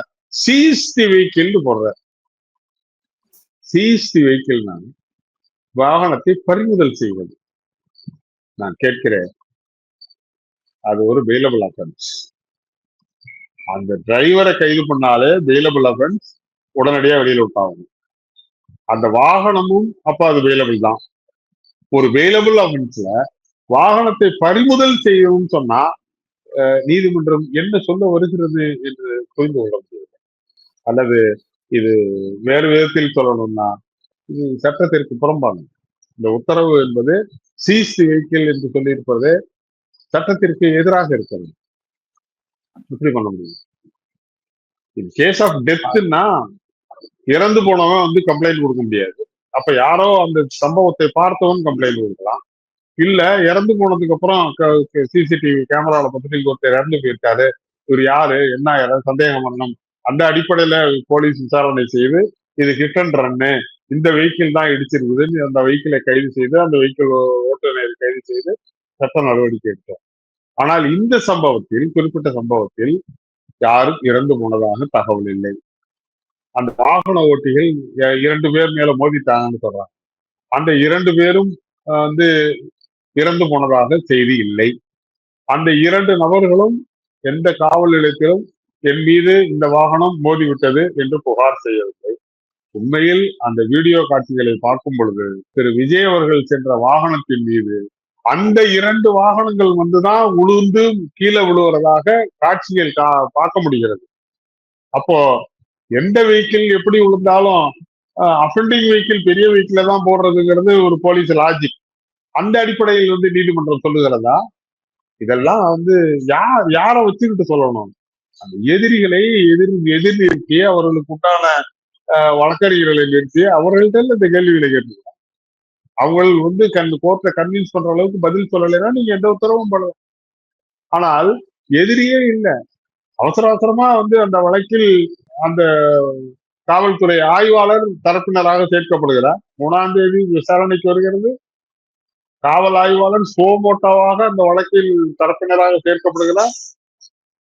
S1: சீஸ் தி வெஹிக்கிள் போடுற. சீஸ் தி வெஹிக்கிள் வாகனத்தை பறிமுதல் செய்வது. நான் கேட்கிறேன், அது ஒரு பெயிலபிள் அஃபென்ஸ். அந்த டிரைவரை கைது பண்ணாலே பெயிலபிள் அஃபென்ஸ், உடனடியா வெளியில விட்டாகும். அந்த வாகனமும் அப்ப அது பெயிலபிள் தான். ஒரு பெயிலபிள் அஃபென்ஸ்ல வாகனத்தை பறிமுதல் செய்யணும்னு சொன்னா நீதிமன்றம் என்ன சொல்ல வருகிறது என்று புரிந்து கொள்ள முடியும். அல்லது இது வேறு விதத்தில் சொல்லணும்னா இது சட்டத்திற்கு புறம்பானது. இந்த உத்தரவு என்பது சீஸ் வெஹிக்கிள் என்று சொல்லியிருப்பது சட்டத்திற்கு எதிராக இருக்கிறது. இப்படி பண்ண முடியும். இன் கேஸ் ஆஃப் டெத்னா இறந்து போனவன் வந்து கம்ப்ளைண்ட் கொடுக்க முடியாது. அப்ப யாரோ அந்த சம்பவத்தை பார்த்தவன் கம்ப்ளைண்ட் கொடுக்கலாம். இல்ல இறந்து போனதுக்கு அப்புறம் சிசிடிவி கேமரால பார்த்துட்டு ஒருத்தர் இறந்து போயிருக்காரு, இவர் யாரு, என்ன யாராவது சந்தேகம் பண்ணணும், அந்த அடிப்படையில போலீஸ் விசாரணை செய்து இது ஹிட் அண்ட் ரன்னு, இந்த வெஹிக்கிள் தான் இடிச்சிருக்குதுன்னு அந்த வெஹிக்கிளை கைது செய்து அந்த வெஹிக்கிள் ஓட்டுநரை கைது செய்து சட்ட நடவடிக்கை எடுத்தார். ஆனால் இந்த சம்பவத்தில், குறிப்பிட்ட சம்பவத்தில் யாரும் இறந்து போனதாக தகவல் இல்லை. அந்த வாகன ஓட்டிகள் 2 பேர் மேல மோதிட்டாங்கன்னு சொல்றாங்க. அந்த 2 பேரும் வந்து இறந்து போனதாக செய்தி இல்லை. அந்த 2 நபர்களும் எந்த காவல் நிலையத்திலும் என் மீது இந்த வாகனம் மோதிவிட்டது என்று புகார் செய்யவில்லை. உண்மையில் அந்த வீடியோ காட்சிகளை பார்க்கும் பொழுது திரு விஜய் அவர்கள் சென்ற வாகனத்தின் மீது அந்த 2 வாகனங்கள் வந்துதான் உளுந்து கீழே விழுவுறதாக காட்சிகள் பார்க்க முடிகிறது. அப்போ எந்த வெஹிக்கிள் எப்படி விழுந்தாலும் அஃபெண்டிங் வெஹிக்கிள் பெரிய வெஹிக்கிள தான் போடுறதுங்கிறது ஒரு போலீஸ் லாஜிக். அந்த அடிப்படையில் வந்து நீதிமன்றம் சொல்லுகிறதா? இதெல்லாம் வந்து யாரை வச்சுக்கிட்டு சொல்லணும்? அந்த எதிரிகளை எதிர் நிறுத்தி அவர்களுக்கு உண்டான வழக்கறிஞர்களை நிறுத்தி அவர்கள்ட்ட இந்த கேள்விகளை கேட்டுருக்காங்க. அவங்க வந்து கோர்ட்டை கன்வின்ஸ் பண்ற அளவுக்கு பதில் சொல்லலைன்னா நீங்க எந்த உத்தரவும் பண்ணலாம். ஆனால் எதிரியே இல்லை. அவசர அவசரமா வந்து அந்த வழக்கில் அந்த காவல்துறை ஆய்வாளர் தரப்பினராக சேர்க்கப்படுகிறார். 3ஆம் தேதி விசாரணைக்கு வருகிறது. காவல் ஆய்வாளர் சோமோட்டோவாக அந்த வழக்கில் தரப்பினராக சேர்க்கப்படுகிறார்.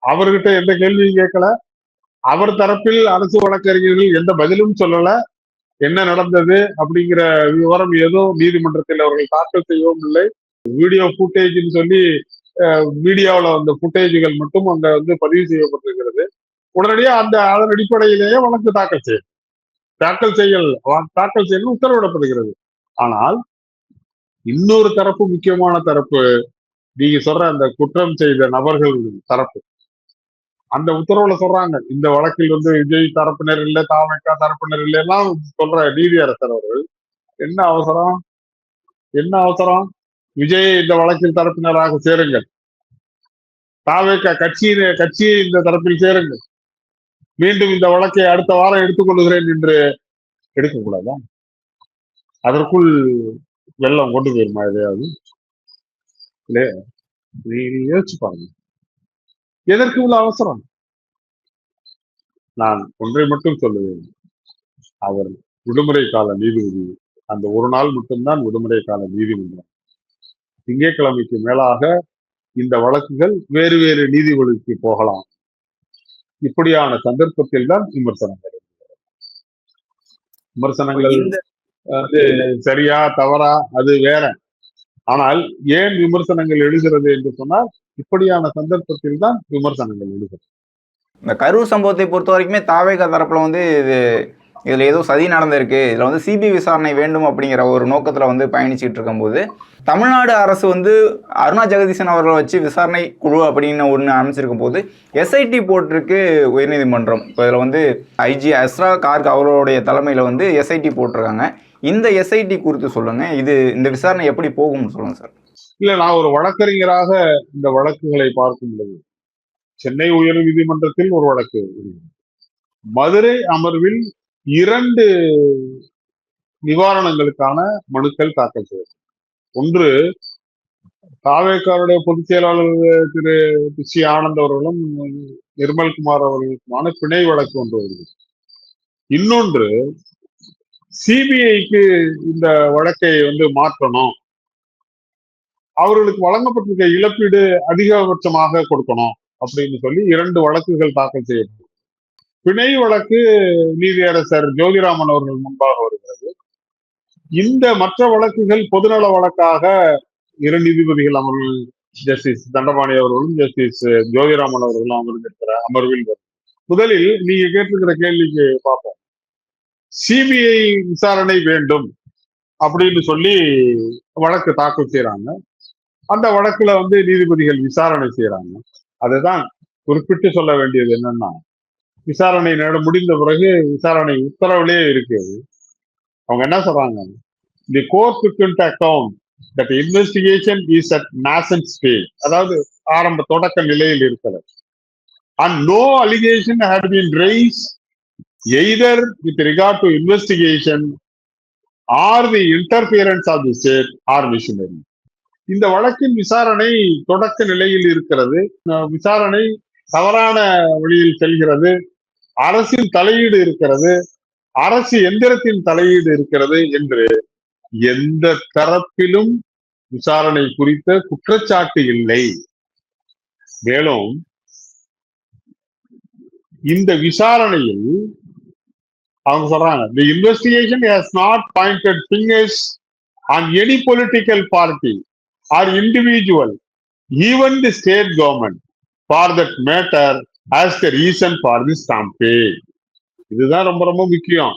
S1: அவர்கிட்ட எந்த கேள்வியும் கேட்கல. அவர் தரப்பில் அரசு வழக்கறிஞர்கள் எந்த பதிலும் சொல்லல. என்ன நடந்தது அப்படிங்கிற விவரம் ஏதோ நீதிமன்றத்தில் அவர்கள் தாக்கல் செய்யவும் இல்லை. வீடியோ ஃபுட்டேஜ்னு சொல்லி மீடியாவில் வந்த ஃபுட்டேஜ்கள் மட்டும் அங்க வந்து பதிவு செய்யப்பட்டிருக்கிறது. உடனடியாக அதன் அடிப்படையிலேயே வழக்கு தாக்கல் செய்யணும் உத்தரவிடப்படுகிறது. ஆனால் இன்னொரு தரப்பு, முக்கியமான தரப்பு, நீங்க சொல்ற அந்த குற்றம் செய்த நபர்கள் தரப்பு, அந்த உத்தரவுல சொல்றாங்க இந்த வழக்கில் வந்து விஜய் தரப்பினர் இல்லை, தாமக தரப்பினர் இல்லை எல்லாம் சொல்ற நீதியரசர் அவர்கள் என்ன அவசரம் விஜய் இந்த வழக்கில் தரப்பினராக சேருங்கள், தாவேக கட்சியை இந்த தரப்பில் சேருங்கள், மீண்டும் இந்த வழக்கை அடுத்த வாரம் எடுத்துக்கொள்ளுகிறேன் என்று எடுக்கக்கூடாதா? அதற்குள் வெள்ளம் கொண்டு போயிருமா எதையாவது? இல்லையா? நீ யோசிச்சு பாருங்க, எதற்கு இவ்வளவு அவசரம்? நான் ஒன்றை மட்டும் சொல்லுவேன், அவர் விடுமுறை கால நீதிபதி, அந்த ஒரு நாள் மட்டும்தான் விடுமுறை கால நீதிமன்றம். திங்கட்கிழமைக்கு மேலாக இந்த வழக்குகள் வேறு வேறு நீதிபதிக்கு போகலாம். இப்படியான சந்தர்ப்பத்தில் தான் விமர்சனங்கள் வந்து சரியா தவறா அது வேற. ஆனால் ஏன் விமர்சனங்கள் எழுகிறது என்று சொன்னால் இப்படியான சந்தர்ப்பத்தில் தான் விமர்சனங்கள் எழுகிறது.
S2: இந்த கரூர் சம்பவத்தை பொறுத்த வரைக்குமே தாவேகா தரப்புல வந்து இதுல ஏதோ சதி நடந்திருக்கு, இதுல வந்து சிபிஐ விசாரணை வேண்டும் அப்படிங்கிற ஒரு நோக்கத்துல வந்து பயணிச்சுட்டு இருக்கும்போது தமிழ்நாடு அரசு வந்து அருணா ஜெகதீசன் அவர்களை வச்சு விசாரணை குழு அப்படின்னு ஒன்று அமைச்சிருக்கும் போது எஸ்ஐடி போட்டிருக்கு உயர்நீதிமன்றம். இப்போ இதில் வந்து ஐஜி அஸ்ரா கார்க் அவர்களுடைய தலைமையில் வந்து எஸ்ஐடி போட்டிருக்காங்க. இந்த எஸ்ஐடி குறித்து சொல்லுங்க, இந்த விசாரணை எப்படி போகும்னு சொல்லுங்க சார்.
S1: இல்ல, நான் ஒரு வழக்கறிஞராக இந்த வழக்குகளை பார்க்கும் பொழுது சென்னை உயர் நீதிமன்றத்தில் ஒரு வழக்கு, மதுரை அமர்வில் 2 நிவாரணங்களுக்கான மனுக்கள் தாக்கல் செய்யப்படும். ஒன்று தாவேக்காருடைய பொதுச் செயலாளர் திரு சி ஆனந்த் அவர்களும் நிர்மல்குமார் அவர்களுக்குமான பிணை வழக்கு ஒன்று வருகிறது. இன்னொன்று சிபிஐக்கு இந்த வழக்கை வந்து மாற்றணும், அவர்களுக்கு வழங்கப்பட்டிருக்க இழப்பீடு அதிகபட்சமாக கொடுக்கணும் அப்படின்னு சொல்லி 2 வழக்குகள் தாக்கல் செய்யப்படும். பிணை வழக்கு நீதியரசர் ஜோதிராமன் அவர்கள் முன்பாக வருகிறது. இந்த மற்ற வழக்குகள் பொதுநல வழக்காக 2 நீதிபதிகள் அமர்வில் ஜஸ்டிஸ் தண்டபாணி அவர்களும் ஜஸ்டிஸ் ஜோதிராமன் அவர்களும் அமர்ந்திருக்கிற அமர்வில் வரும். முதலில் நீங்க கேட்டிருக்கிற கேள்விக்கு பார்ப்போம். சிபிஐ விசாரணை வேண்டும் அப்படின்னு சொல்லி வழக்கு தாக்கல் செய்யறாங்க. அந்த வழக்குல வந்து நீதிபதிகள் விசாரணை செய்யறாங்க. அதுதான் குறிப்பிட்டு சொல்ல வேண்டியது என்னன்னா, விசாரணை முடிந்த பிறகு விசாரணை உத்தரவிலே இருக்கு. அவங்க என்ன சொல்றாங்க? The court took into account that investigation is at nascent stage. அதாவது ஆரம்ப தொடக்க நிலையில் இருக்கிறது. And no allegation had been raised either with regard to investigation or the interference of the state or missionary. இந்த வழக்கின் விசாரணை தொடக்க நிலையில் இருக்கிறது. விசாரணை தவறான வழியில் செல்கிறது. அரசின் தலையீடு இருக்கிறது. அரசு எந்திரத்தின் தலையீடு இருக்கிறது என்று எந்த தரப்பிலும் விசாரணை குறித்த குற்றச்சாட்டு இல்லை. மேலும் இந்த விசாரணையில் அவங்க சொல்றாங்க, the investigation has not pointed fingers on any political party or individual, even the state government, for that matter, as the reason for this campaign. இதுதான் ரொம்ப ரொம்ப முக்கியம்.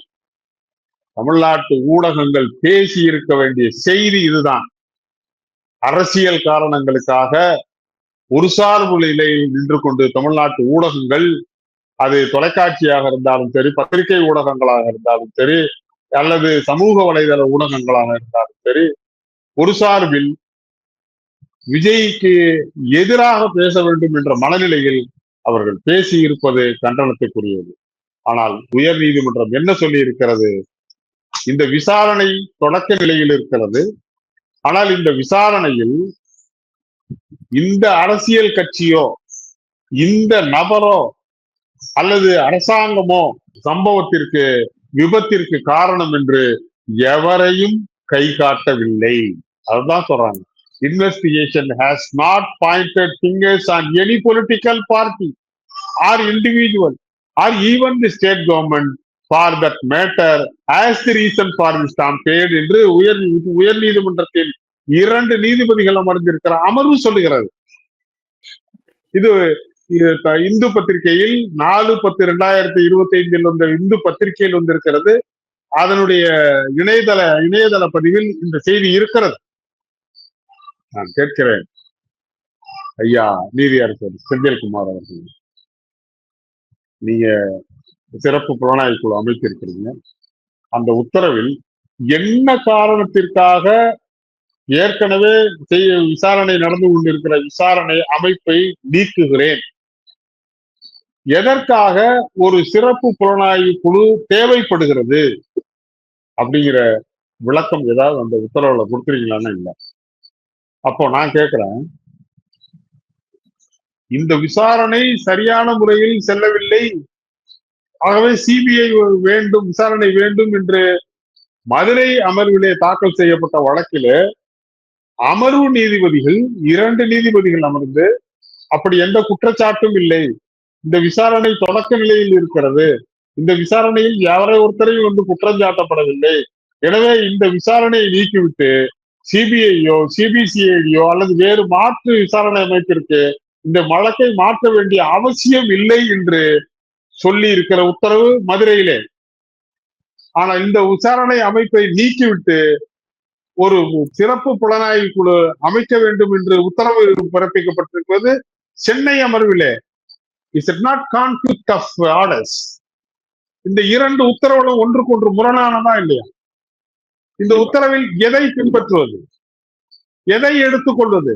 S1: தமிழ்நாட்டு ஊடகங்கள் பேசி இருக்க வேண்டிய செய்தி இதுதான். அரசியல் காரணங்களுக்காக ஒரு சார்பு நிலையில் நின்று கொண்டு தமிழ்நாட்டு ஊடகங்கள், அது தொலைக்காட்சியாக இருந்தாலும் சரி, பத்திரிகை ஊடகங்களாக இருந்தாலும் சரி, அல்லது சமூக வலைதள ஊடகங்களாக இருந்தாலும் சரி, ஒரு சார்பில் விஜய்க்கு எதிராக பேச வேண்டும் என்ற மனநிலையில் அவர்கள் பேசி இருப்பது கண்டனத்துக்குரியது. ஆனால் உயர் நீதிமன்றம் என்ன சொல்லி இருக்கிறது? இந்த விசாரணை தொடக்க நிலையில் இருக்கிறது. ஆனால் இந்த விசாரணையில் இந்த அரசியல் கட்சியோ, இந்த நபரோ அல்லது அரசாங்கமோ சம்பவத்திற்கு, விபத்திற்கு காரணம் என்று எவரையும் கை காட்டவில்லை. அதுதான் சொல்றாங்க. Investigation has not pointed fingers on any political party or individual or even the state government for that matter as the reason for this campaign என்று உயர் நீதிமன்றத்தில் 2 நீதிபதிகள் அமர்ந்திருக்கிற அமர்வு சொல்லுகிறது. இது இந்து பத்திரிகையில் 4/10/2025 வந்த இந்து பத்திரிகையில் வந்திருக்கிறது. அதனுடைய இணையதள பதிவில் இந்த செய்தி இருக்கிறது. நான் கேட்கிறேன், ஐயா நீதியரசர் செந்தில்குமார் அவர்கள், நீங்க சிறப்பு புலனாய்வு குழு அமைத்திருக்கிறீங்க. அந்த உத்தரவில் என்ன காரணத்திற்காக ஏற்கனவே விசாரணை நடந்து கொண்டிருக்கிற விசாரணை அமைப்பை நீக்குகிறேன், எதற்காக ஒரு சிறப்பு புலனாய்வு குழு தேவைப்படுகிறது அப்படிங்கிற விளக்கம் ஏதாவது அந்த உத்தரவுல கொடுத்துருக்கீங்களான்னு இல்லை. அப்போ நான் கேட்கிறேன், இந்த விசாரணை சரியான முறையில் செல்லவில்லை, ஆகவே சிபிஐ வேண்டும், விசாரணை வேண்டும் என்று மதுரை அமர்விலே தாக்கல் செய்யப்பட்ட வழக்கிலே அமர்வு நீதிபதிகள் 2 நீதிபதிகள் அமர்ந்து அப்படி எந்த குற்றச்சாட்டும் இல்லை, இந்த விசாரணை தொடக்க நிலையில் இருக்கிறது, இந்த விசாரணையில் யாரை ஒருத்தரையும் வந்து குற்றம் சாட்டப்படவில்லை, எனவே இந்த விசாரணையை நீக்கிவிட்டு சிபிஐயோ சிபிசிஐடியோ அல்லது வேறு மாற்று விசாரணை அமைப்பிற்கு இந்த வழக்கை மாற்ற வேண்டிய அவசியம் இல்லை என்று சொல்லி இருக்கிற உத்தரவு மதுரையிலே. ஆனா இந்த விசாரணை அமைப்பை நீக்கிவிட்டு ஒரு சிறப்பு புலனாய்வு குழு அமைக்க வேண்டும் என்று உத்தரவு பிறப்பிக்கப்பட்டிருப்பது சென்னை அமர்விலே. Is it not conflict of orders? இந்த 2 உத்தரவுகளும் ஒன்றுக்கொன்று முரணானதா இல்லையா? இந்த உத்தரவில் எதை பின்பற்றுவது, எதை எடுத்துக்கொள்வது?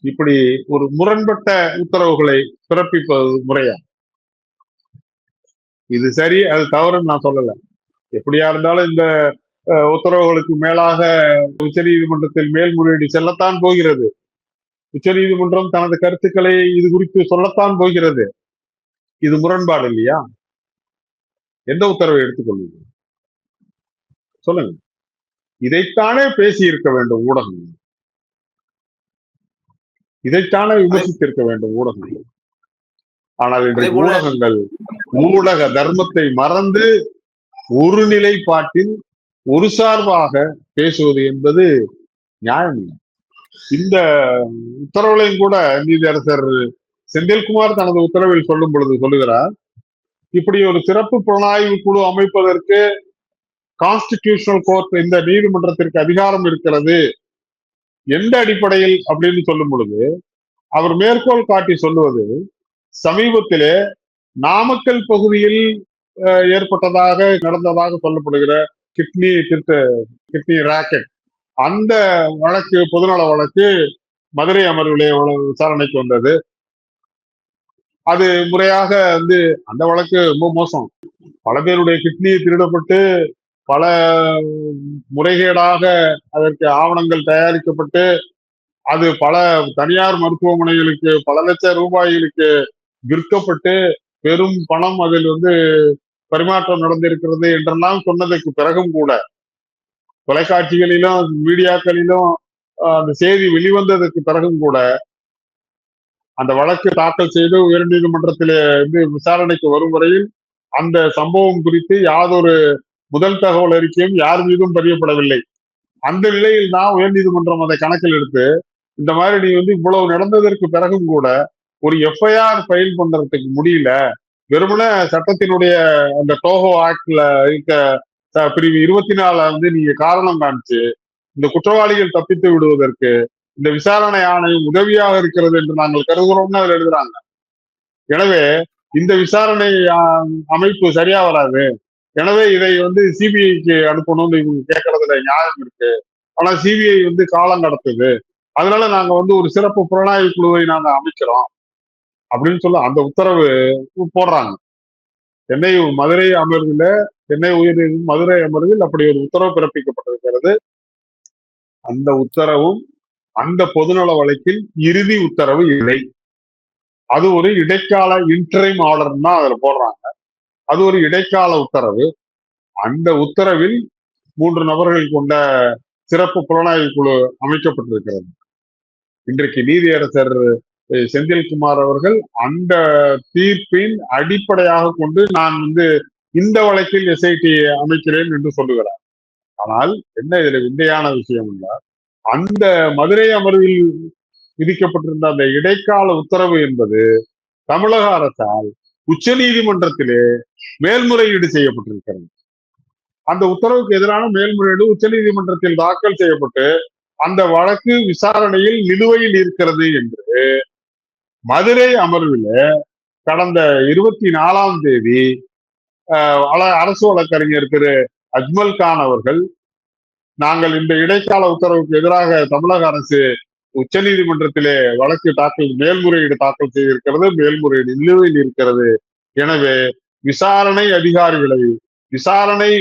S1: இப்படி ஒரு முரண்பட்ட உத்தரவுகளை பிறப்பிப்பது முறையா? இது சரி, அது தவறுன்னு நான் சொல்லல. எப்படியா இருந்தாலும் இந்த உத்தரவுகளுக்கு மேலாக உச்ச நீதிமன்றத்தில் மேல்முறையீடு செல்லத்தான் போகிறது. உச்ச நீதிமன்றம் தனது கருத்துக்களை இது குறித்து சொல்லத்தான் போகிறது. இது முரண்பாடு இல்லையா? எந்த உத்தரவை எடுத்துக்கொள்வது சொல்லுங்க. இதைத்தானே பேசி இருக்க வேண்டும் ஊடகங்கள், இதைத்தானே விமர்சித்திருக்க வேண்டும் ஊடகங்கள். ஆனால் இன்றைக்கு ஊடகங்கள் ஊடக தர்மத்தை மறந்து ஒரு நிலைப்பாட்டில் ஒரு சார்பாக பேசுவது என்பது நியாயம் இல்லை. இந்த உத்தரவுகளையும் கூட நீதியரசர் செந்தில்குமார் தனது உத்தரவில் சொல்லும் பொழுது சொல்லுகிறார், இப்படி ஒரு சிறப்பு புலனாய்வு குழு அமைப்பதற்கு கான்ஸ்டிடியூஷனல் கோர்ட், இந்த நீதிமன்றத்திற்கு அதிகாரம் இருக்கிறது, எந்த அடிப்படையில் அப்படின்னு சொல்லும் பொழுது அவர் மேற்கோள் காட்டி சொல்லுவது, சமீபத்திலே நாமக்கல் பகுதியில் ஏற்பட்டதாக நடந்ததாக சொல்லப்படுகிற கிட்னி திருட்டு, கிட்னி ராக்கெட், அந்த வழக்கு, பொதுநல வழக்கு மதுரை அமர்விலே விசாரணைக்கு வந்தது. அது முறையாக வந்து அந்த வழக்கு ரொம்ப மோசம். பல பேருடைய கிட்னி திருடப்பட்டு பல முறைகேடாக அதற்கு ஆவணங்கள் தயாரிக்கப்பட்டு அது பல தனியார் மருத்துவமனைகளுக்கு பல லட்சம் ரூபாய்களுக்கு விற்கப்பட்டு பெரும் பணம் அதில் வந்து பரிமாற்றம் நடந்திருக்கிறது என்றெல்லாம் சொன்னதற்கு பிறகும் கூட, தொலைக்காட்சிகளிலும் மீடியாக்களிலும் அந்த செய்தி வெளிவந்ததற்கு பிறகும் கூட, அந்த வழக்கு தாக்கல் செய்து உயர்நீதிமன்றத்திலே வந்து விசாரணைக்கு வரும் வரையில் அந்த சம்பவம் குறித்து யாதொரு முதல் தகவல் அறிக்கையும் யார் மீதும் பதியப்படவில்லை. அந்த நிலையில் தான் உயர்நீதிமன்றம் அதை கணக்கில் எடுத்து, இந்த மாதிரி நீ வந்து இவ்வளவு நடந்ததற்கு பிறகும் கூட ஒரு எஃப்ஐஆர் ஃபைல் பண்றதுக்கு முடியல, வெறுமனே சட்டத்தினுடைய அந்த டோஹோ ஆக்ட்ல இருக்க பிரிவு 24 வந்து நீங்க காரணம் காமிச்சு இந்த குற்றவாளிகள் தப்பித்து விடுவதற்கு இந்த விசாரணை ஆணையம் உதவியாக இருக்கிறது என்று நாங்கள் கருதுகிறோம்னு அதில் எழுதுறாங்க. எனவே இந்த விசாரணை அமைப்பு சரியா வராது. எனவே இதை வந்து சிபிஐக்கு அனுப்பணும்னு இவங்க கேட்கறதுல நியாயம் இருக்கு. ஆனா சிபிஐ வந்து காலம் கடத்துது. அதனால நாங்க வந்து ஒரு சிறப்பு புலனாய்வு குழுவை நாங்க அமைக்கிறோம் அப்படின்னு சொல்ல அந்த உத்தரவு போடுறாங்க. சென்னை மதுரை அமர்வில், சென்னை உயர்நீதிமன்ற மதுரை அமர்வில் அப்படி ஒரு உத்தரவு பிறப்பிக்கப்பட்டிருக்கிறது. அந்த உத்தரவும் அந்த பொதுநல வழக்கில் இறுதி உத்தரவு இல்லை. அது ஒரு இடைக்கால இன்டரிம் ஆர்டர் தான் அதுல போடுறாங்க. அது ஒரு இடைக்கால உத்தரவு. அந்த உத்தரவில் 3 நபர்கள் கொண்ட சிறப்பு புலனாய்வு குழு அமைக்கப்பட்டிருக்கிறது. இன்றைக்கு நீதியரசர் செந்தில்குமார் அவர்கள் அந்த தீர்ப்பின் அடிப்படையாக கொண்டு நான் வந்து இந்த வழக்கில் எஸ்ஐடி அமைக்கிறேன் என்று சொல்லுகிறார். ஆனால் என்ன இதுல விந்தையான விஷயம் என்றால், அந்த மதுரை அமர்வில் விதிக்கப்பட்டிருந்த அந்த இடைக்கால உத்தரவு என்பது தமிழக அரசால் உச்ச நீதிமன்றத்திலே மேல்முறையீடு செய்யப்பட்டிருக்கிறது. அந்த உத்தரவுக்கு எதிரான மேல்முறையீடு உச்ச நீதிமன்றத்தில் தாக்கல் செய்யப்பட்டு அந்த வழக்கு விசாரணையில் நிலுவையில் இருக்கிறது என்று மதுரை அமர்வில் கடந்த 24ஆம் தேதி அரசு வழக்கறிஞர் திரு அஜ்மல் கான் அவர்கள், நாங்கள் இந்த இடைக்கால உத்தரவுக்கு எதிராக தமிழக அரசு உச்ச நீதிமன்றத்திலே வழக்கு மேல்முறையீடு தாக்கல் செய்திருக்கிறது, மேல்முறையீடு நிலுவையில் இருக்கிறது. எனவே விசாரணை அதிகாரிகளை விசாரணை,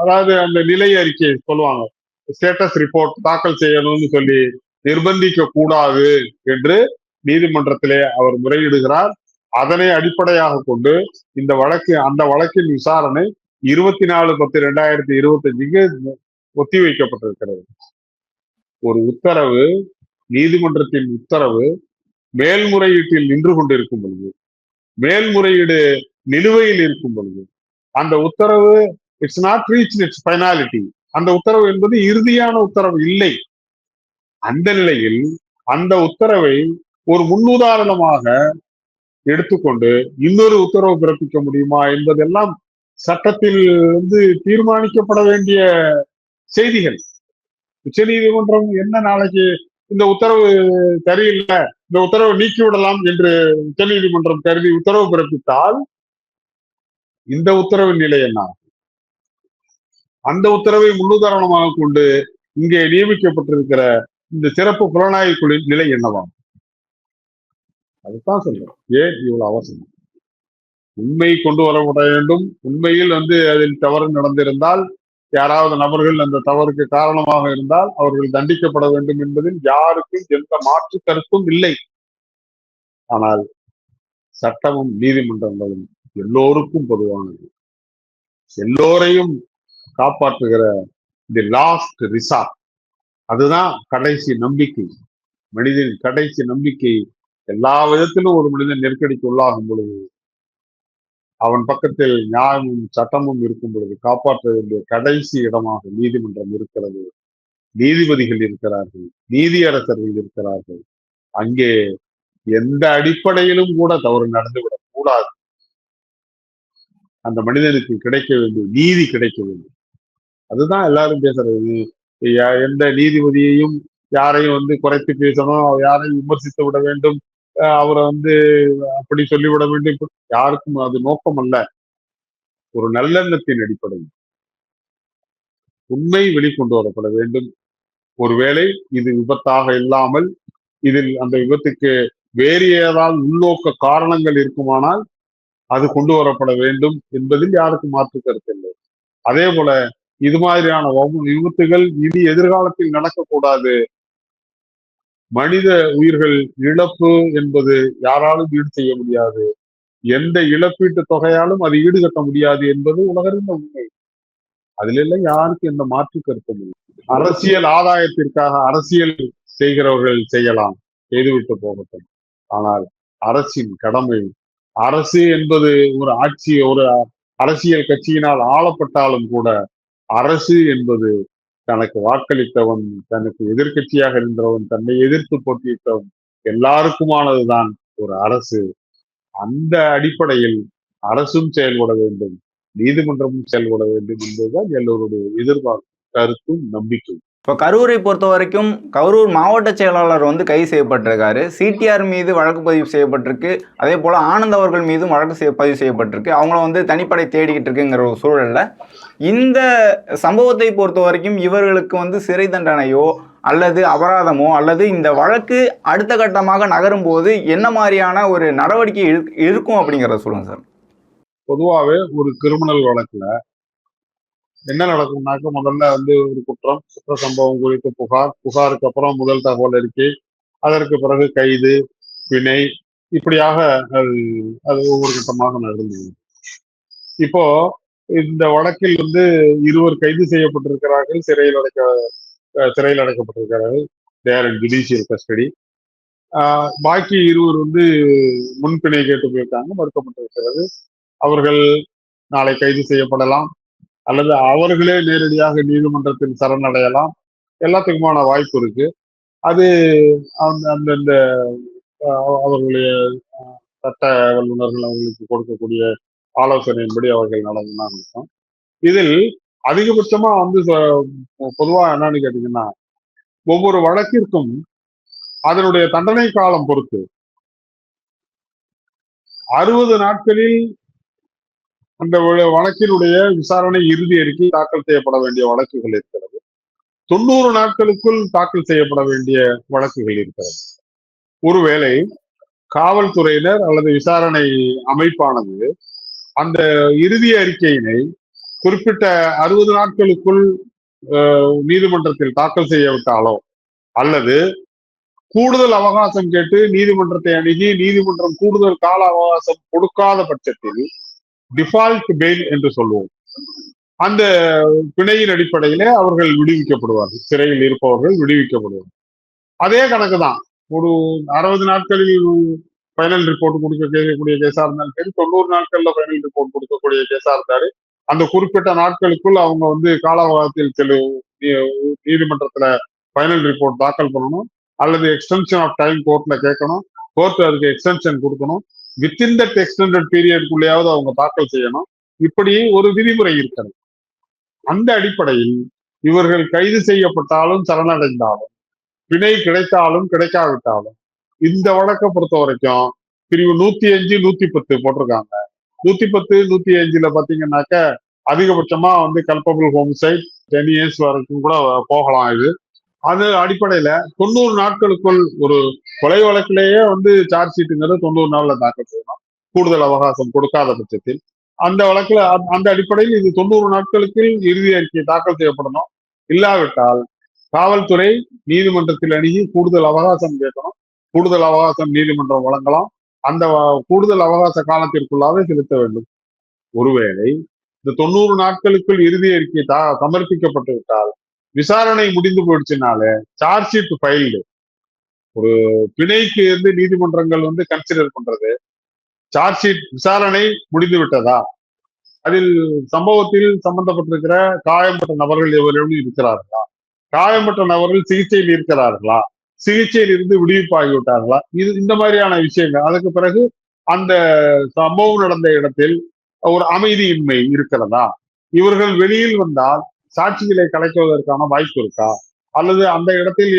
S1: அதாவது அந்த நிலை அறிக்கை சொல்லுவாங்க, ஸ்டேட்டஸ் ரிப்போர்ட் தாக்கல் செய்யணும்னு சொல்லி நிர்பந்திக்க கூடாது என்று நீதிமன்றத்திலே அவர் முறையிடுகிறார். அதனை அடிப்படையாக கொண்டு இந்த வழக்கு, அந்த வழக்கின் விசாரணை 24/10/2025 ஒத்தி வைக்கப்பட்டிருக்கிறது. ஒரு உத்தரவு, நீதிமன்றத்தின் உத்தரவு மேல்முறையீட்டில் நின்று கொண்டிருக்கும் பொழுது, மேல்முறையீடு நிலுவையில் இருக்கும் பொழுது, அந்த உத்தரவு it's not reach it's finality, அந்த உத்தரவு என்பது இறுதியான உத்தரவு இல்லை. அந்த நிலையில் அந்த உத்தரவை ஒரு முன்னுதாரணமாக எடுத்துக்கொண்டு இன்னொரு உத்தரவு பிறப்பிக்க முடியுமா என்பதெல்லாம் சட்டத்தில் வந்து தீர்மானிக்கப்பட வேண்டிய செய்திகள். உச்ச நீதிமன்றம் என்ன நாளைக்கு இந்த உத்தரவு சரியில்லை, இந்த உத்தரவை நீக்கிவிடலாம் என்று உச்ச நீதிமன்றம் கருதி உத்தரவு பிறப்பித்தால் இந்த உத்தரவின் நிலை என்ன? அந்த உத்தரவை முன்னுதாரணமாக கொண்டு இங்கே நியமிக்கப்பட்டிருக்கிற இந்த சிறப்பு புலனாய்வு குழுவின் நிலை என்னவாம்? அதுதான் சொல்றோம். ஏன் இவ்வளவு அவசரம்? உண்மை கொண்டு வரப்பட வேண்டும். உண்மையில் வந்து அதில் தவறு நடந்திருந்தால், யாராவது நபர்கள் அந்த தவறுக்கு காரணமாக இருந்தால் அவர்கள் தண்டிக்கப்பட வேண்டும் என்பதில் யாருக்கும் எந்த மாற்று கருத்தும் இல்லை. ஆனால் சட்டமும் நீதிமன்றங்களும் எல்லோருக்கும் பொதுவானது, எல்லோரையும் காப்பாற்றுகிற தி லாஸ்ட் ரிசார்ட். அதுதான் கடைசி நம்பிக்கை, மனிதனின் கடைசி நம்பிக்கை. எல்லா விதத்திலும் ஒரு மனிதன் நெருக்கடிக்கு உள்ளாகும் பொழுது அவன் பக்கத்தில் நியாயமும் சட்டமும் இருக்கும் பொழுது காப்பாற்ற வேண்டிய கடைசி இடமாக நீதிமன்றம் இருக்கிறது. நீதிபதிகள் இருக்கிறார்கள், நீதியரசர்கள் இருக்கிறார்கள். அங்கே எந்த அடிப்படையிலும் கூட தவறு நடந்துவிடக் கூடாது. அந்த மனிதனுக்கு கிடைக்க வேண்டிய நீதி கிடைக்க வேண்டும். அதுதான் எல்லாரும் பேசுறது. எந்த நீதிபதியையும் யாரையும் வந்து குறைத்து பேசணும், யாரையும் விமர்சித்து விட வேண்டும், அவரை வந்து அப்படி சொல்லிவிட வேண்டும், யாருக்கும் அது நோக்கம் அல்ல. ஒரு நல்லெண்ணத்தின் அடிப்படையில் உண்மை வெளிக்கொண்டு வரப்பட வேண்டும். ஒருவேளை இது விபத்தாக இல்லாமல் இதில் அந்த விபத்துக்கு வேறு ஏதாவது உள்நோக்க காரணங்கள் இருக்குமானால் அது கொண்டு வரப்பட வேண்டும் என்பதில் யாருக்கும் மாற்று கருத்து இல்லை. அதே போல இது மாதிரியான விபத்துகள் இனி எதிர்காலத்தில் நடக்கக்கூடாது. மனித உயிர்கள் இழப்பு என்பது யாராலும் ஈடு செய்ய முடியாது. எந்த இழப்பீட்டு தொகையாலும் அது ஈடுகட்ட முடியாது என்பது உலகறிந்த உண்மை. அதிலெல்லாம் யாருக்கும் எந்த மாற்று கருத்தும் இல்லை. அரசியல் ஆதாயத்திற்காக அரசியல் செய்கிறவர்கள் செய்யலாம், செய்துவிட்டு போகட்டும். ஆனால் அரசின் கடமை, அரசு என்பது ஒரு ஆட்சி, ஒரு அரசியல் கட்சியினால் ஆளப்பட்டாலும் கூட அரசு என்பது தனக்கு வாக்களித்தவன், தனக்கு எதிர்க்கட்சியாக இருந்தவன், தன்னை எதிர்த்து போட்டியிட்டவன் எல்லாருக்குமானதுதான் ஒரு அரசு. அந்த அடிப்படையில் அரசும் செயல்பட வேண்டும், நீதிமன்றமும் செயல்பட வேண்டும் என்பதுதான் எல்லோருடைய எதிர்பார்ப்பு, கருத்தும் நம்பிக்கை.
S2: இப்போ கரூரை பொறுத்த வரைக்கும் கரூர் மாவட்ட செயலாளர் வந்து கைது செய்யப்பட்டிருக்காரு. சிடிஆர் மீது வழக்கு பதிவு செய்யப்பட்டிருக்கு. அதே போல் ஆனந்த் அவர்கள் மீதும் வழக்கு பதிவு செய்யப்பட்டிருக்கு. அவங்கள வந்து தனிப்படை தேடிக்கிட்டு இருக்குங்கிற ஒரு சூழலில் இந்த சம்பவத்தை பொறுத்த வரைக்கும் இவர்களுக்கு வந்து சிறை தண்டனையோ அல்லது அபராதமோ அல்லது இந்த வழக்கு அடுத்த கட்டமாக நகரும் போது என்ன மாதிரியான ஒரு நடவடிக்கை இருக்கும் அப்படிங்கிறத சொல்லுங்க சார்.
S1: பொதுவாகவே ஒரு கிரிமினல் வழக்குல என்ன நடக்கும்னாக்க, முதல்ல வந்து ஒரு குற்ற சம்பவம் குறித்து புகாருக்கு அப்புறம் முதல் தகவல் அறிக்கை, அதற்கு பிறகு கைது, பிணை, இப்படியாக அது ஒவ்வொரு கட்டமாக நடந்தது. இப்போ இந்த வழக்கில் வந்து இருவர் கைது செய்யப்பட்டிருக்கிறார்கள், சிறையில் அடைக்கப்பட்டிருக்கிறார்கள், தேர் இன் ஜுடிஷியல் கஸ்டடி. பாக்கி இருவர் வந்து முன்பிணை கேட்டு போயிருக்காங்க, மறுக்கப்பட்டிருக்கிறது. அவர்கள் நாளை கைது செய்யப்படலாம் அல்லது அவர்களே நேரடியாக நீதிமன்றத்தில் சரணடையலாம். எல்லாத்துக்குமான வாய்ப்பு இருக்கு. அது அந்தந்த அவர்களுடைய சட்ட வல்லுநர்கள் அவர்களுக்கு கொடுக்கக்கூடிய ஆலோசனையின்படி அவர்கள் நடந்தாங்க. இதில் அதிகபட்சமா வந்து பொதுவா என்னன்னு கேட்டீங்கன்னா, ஒவ்வொரு வழக்கிற்கும் அதனுடைய தண்டனை காலம் பொறுத்து 60 நாட்களில் அந்த வழக்கினுடைய விசாரணை இறுதி அறிக்கை தாக்கல் செய்யப்பட வேண்டிய வழக்குகள் இருக்கிறது. 90 நாட்களுக்குள் தாக்கல் செய்யப்பட வேண்டிய வழக்குகள் இருக்கிறது. ஒருவேளை காவல்துறையினர் அல்லது விசாரணை அமைப்பானது அந்த இறுதி அறிக்கையினை குறிப்பிட்ட 60 நாட்களுக்குள் நீதிமன்றத்தில் தாக்கல் செய்யவிட்டாலோ அல்லது கூடுதல் அவகாசம் கேட்டு நீதிமன்றத்தை அணுகி நீதிமன்றம் கூடுதல் கால அவகாசம் கொடுக்காத பட்சத்தில் டிஃபால்ட் பெயில் என்று சொல்லுவோம், அந்த பிணையின் அடிப்படையிலே அவர்கள் விடுவிக்கப்படுவார்கள், சிறையில் இருப்பவர்கள் விடுவிக்கப்படுவார்கள். அதே கணக்கு தான். ஒரு 60 நாட்களில் ஃபைனல் ரிப்போர்ட் கொடுக்கக்கூடிய கேஸா இருந்தாலும் சரி, 90 நாட்கள்ல ஃபைனல் ரிப்போர்ட் கொடுக்கக்கூடிய கேஸா இருந்தாலும் அந்த குறிப்பிட்ட நாட்களுக்குள் அவங்க வந்து கால அவகாசத்தில் நீதிமன்றத்துல ஃபைனல் ரிப்போர்ட் தாக்கல் பண்ணணும் அல்லது எக்ஸ்டென்ஷன் ஆஃப் டைம் கோர்ட்ல கேட்கணும், கோர்ட் அதுக்கு எக்ஸ்டென்ஷன் கொடுக்கணும், வித்தின் தட் எக்ஸ்டெண்டட் பீரியட்குள்ளேயாவது அவங்க தாக்கல் செய்யணும். இப்படி ஒரு விதிமுறை இருக்கிறது. அந்த அடிப்படையில் இவர்கள் கைது செய்யப்பட்டாலும் சரணடைந்தாலும் பிணை கிடைத்தாலும் கிடைக்காவிட்டாலும் இந்த வழக்கை பொறுத்த வரைக்கும் பிரிவு 105, 110 போட்டிருக்காங்க. 110, 105ல பாத்தீங்கன்னாக்க அதிகபட்சமா வந்து கல்பபிள் ஹோமிசைட் 10 years வரைக்கும் கூட போகலாம். இது அது அடிப்படையில 90 நாட்களுக்குள் ஒரு கொலை வழக்கிலேயே வந்து சார்ஜ் ஷீட்டுங்கிறது 90 நாள்ல தாக்கல் செய்யணும், கூடுதல் அவகாசம் கொடுக்காத பட்சத்தில். அந்த வழக்குல அந்த அடிப்படையில் இது 90 நாட்களுக்கு இறுதி அறிக்கை தாக்கல் செய்யப்படணும். இல்லாவிட்டால் காவல்துறை நீதிமன்றத்தில் அணுகி கூடுதல் அவகாசம் கேட்கணும், கூடுதல் அவகாசம் நீதிமன்றம் வழங்கலாம், அந்த கூடுதல் அவகாச காலத்திற்குள்ளாக செலுத்த வேண்டும். ஒருவேளை இந்த 90 நாட்களுக்குள் இறுதி அறிக்கை சமர்ப்பிக்கப்பட்டு விட்டால் விசாரணை முடிந்து போயிடுச்சுனாலே சார்ஜ் ஷீட் ஃபைல்டு, ஒரு பிணைக்கு இருந்து நீதிமன்றங்கள் வந்து கன்சிடர் பண்றது சார்ஜ் ஷீட் விசாரணை முடிந்து விட்டதா, அதில் சம்பவத்தில் சம்பந்தப்பட்டிருக்கிற காயம்பட்ட நபர்கள் எவரும் இருக்கிறார்களா, காயம்பட்ட நபர்கள் சிகிச்சையில் இருக்கிறார்களா, சிகிச்சையில் இருந்து விடுவிப்பாகிவிட்டார்களா, இது இந்த மாதிரியான விஷயங்கள். அதுக்கு பிறகு அந்த சம்பவம் நடந்த இடத்தில் ஒரு அமைதியின்மை இருக்கிறதா, இவர்கள் வெளியில் வந்தால் சாட்சிகளை கலைக்குவதற்கான வாய்ப்பு இருக்கா, அல்லது அந்த இடத்தில்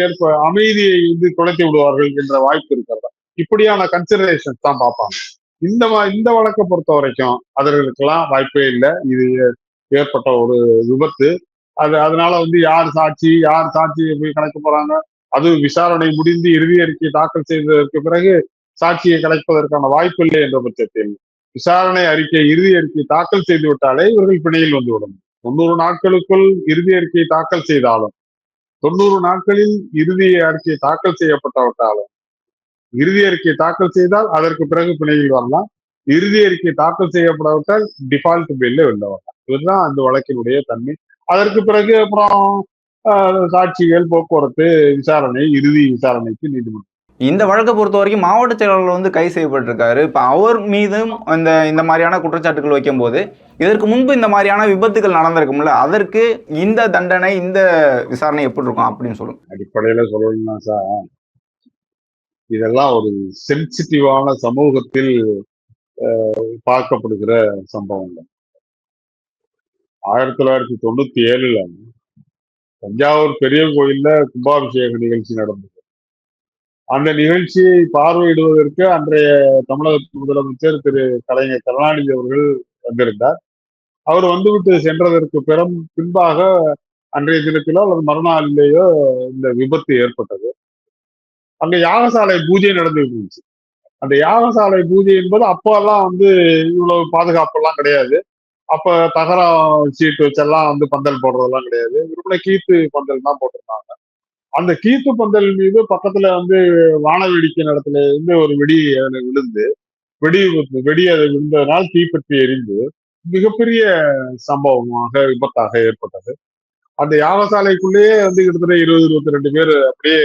S1: அமைதியை தொலைத்து விடுவார்கள் என்ற வாய்ப்பு இருக்கிறதா, இப்படியான கன்சிடரேஷன் தான் பார்ப்பாங்க. இந்த வழக்கை பொறுத்த வரைக்கும் அதற்கெல்லாம் வாய்ப்பே இல்லை. இது ஏற்பட்ட ஒரு விபத்து. அதனால யார் சாட்சி போய் கலைக்க போறாங்க, அது விசாரணை முடிந்து இறுதி அறிக்கை தாக்கல் செய்ததற்கு பிறகு சாட்சியை கலைப்பதற்கான வாய்ப்பு இல்லை என்ற பட்சத்தில் விசாரணை அறிக்கை இறுதி அறிக்கை தாக்கல் செய்து விட்டாலே இவர்கள் பிணையில் வந்துவிடும். 90 நாட்களுக்குள் இறுதி அறிக்கை தாக்கல் செய்தாலும், 90 நாட்களில் இறுதி அறிக்கை தாக்கல் செய்யப்பட்டவிட்டாலும், இறுதி அறிக்கை தாக்கல் செய்தால் அதற்கு பிறகு பிணையில் வரலாம். இறுதி அறிக்கை தாக்கல் செய்யப்படாவிட்டால் டிஃபால்ட் பெயில்ல வெளில வரலாம். இதுதான் அந்த வழக்கினுடைய தன்மை. அதற்கு பிறகு அப்புறம் சாட்சிகள், போக்குவரத்து, விசாரணை, இறுதி விசாரணைக்கு நீதிமன்றம்.
S2: இந்த வழக்கை பொறுத்த வரைக்கும் மாவட்ட செயலாளர் கைது செய்யப்பட்டிருக்காரு. இப்ப அவர் மீதும் இந்த மாதிரியான குற்றச்சாட்டுகள் வைக்கும் போது இதற்கு முன்பு இந்த மாதிரியான விபத்துகள் நடந்திருக்கும்ல, அதற்கு இந்த தண்டனை, இந்த விசாரணை எப்படி இருக்கும் அப்படின்னு சொல்லுங்க.
S1: அடிப்படையில சொல்லணும்னா சார், இதெல்லாம் ஒரு சென்சிட்டிவான சமூகத்தில் பார்க்கப்படுகிற சம்பவங்கள். 1997 தஞ்சாவூர் பெரிய கோயில்ல கும்பாபிஷேக நிகழ்ச்சி நடந்தது. அந்த நிகழ்ச்சியை பார்வையிடுவதற்கு அன்றைய தமிழக முதலமைச்சர் திரு கலைஞர் கருணாநிதி அவர்கள் வந்திருந்தார். அவர் வந்துவிட்டு சென்றதற்கு பின்பாக அன்றைய தினத்திலோ அல்லது மறுநாளிலேயோ இந்த விபத்து ஏற்பட்டது. அங்க யாகசாலை பூஜை நடந்துட்டு இருந்துச்சு. அந்த யாகசாலை பூஜை என்பது அப்பெல்லாம் இவ்வளவு பாதுகாப்பு எல்லாம் கிடையாது. அப்ப தகரம் சீட்டு வச்செல்லாம் பந்தல் போடுறதெல்லாம் கிடையாது. வெறுமனே கீத்து பந்தல் தான் போட்டிருந்தாங்க. அந்த கீத்து பந்தல் மீது பக்கத்துல வான வேடிக்கை இடத்துல ஒரு வெடி அதில் விழுந்து வெடி அதை விழுந்ததனால் தீப்பற்றி எரிந்து மிகப்பெரிய சம்பவமாக, விபத்தாக ஏற்பட்டது. அந்த யாகசாலைக்குள்ளேயே கிட்டத்தட்ட 20-22 பேர் அப்படியே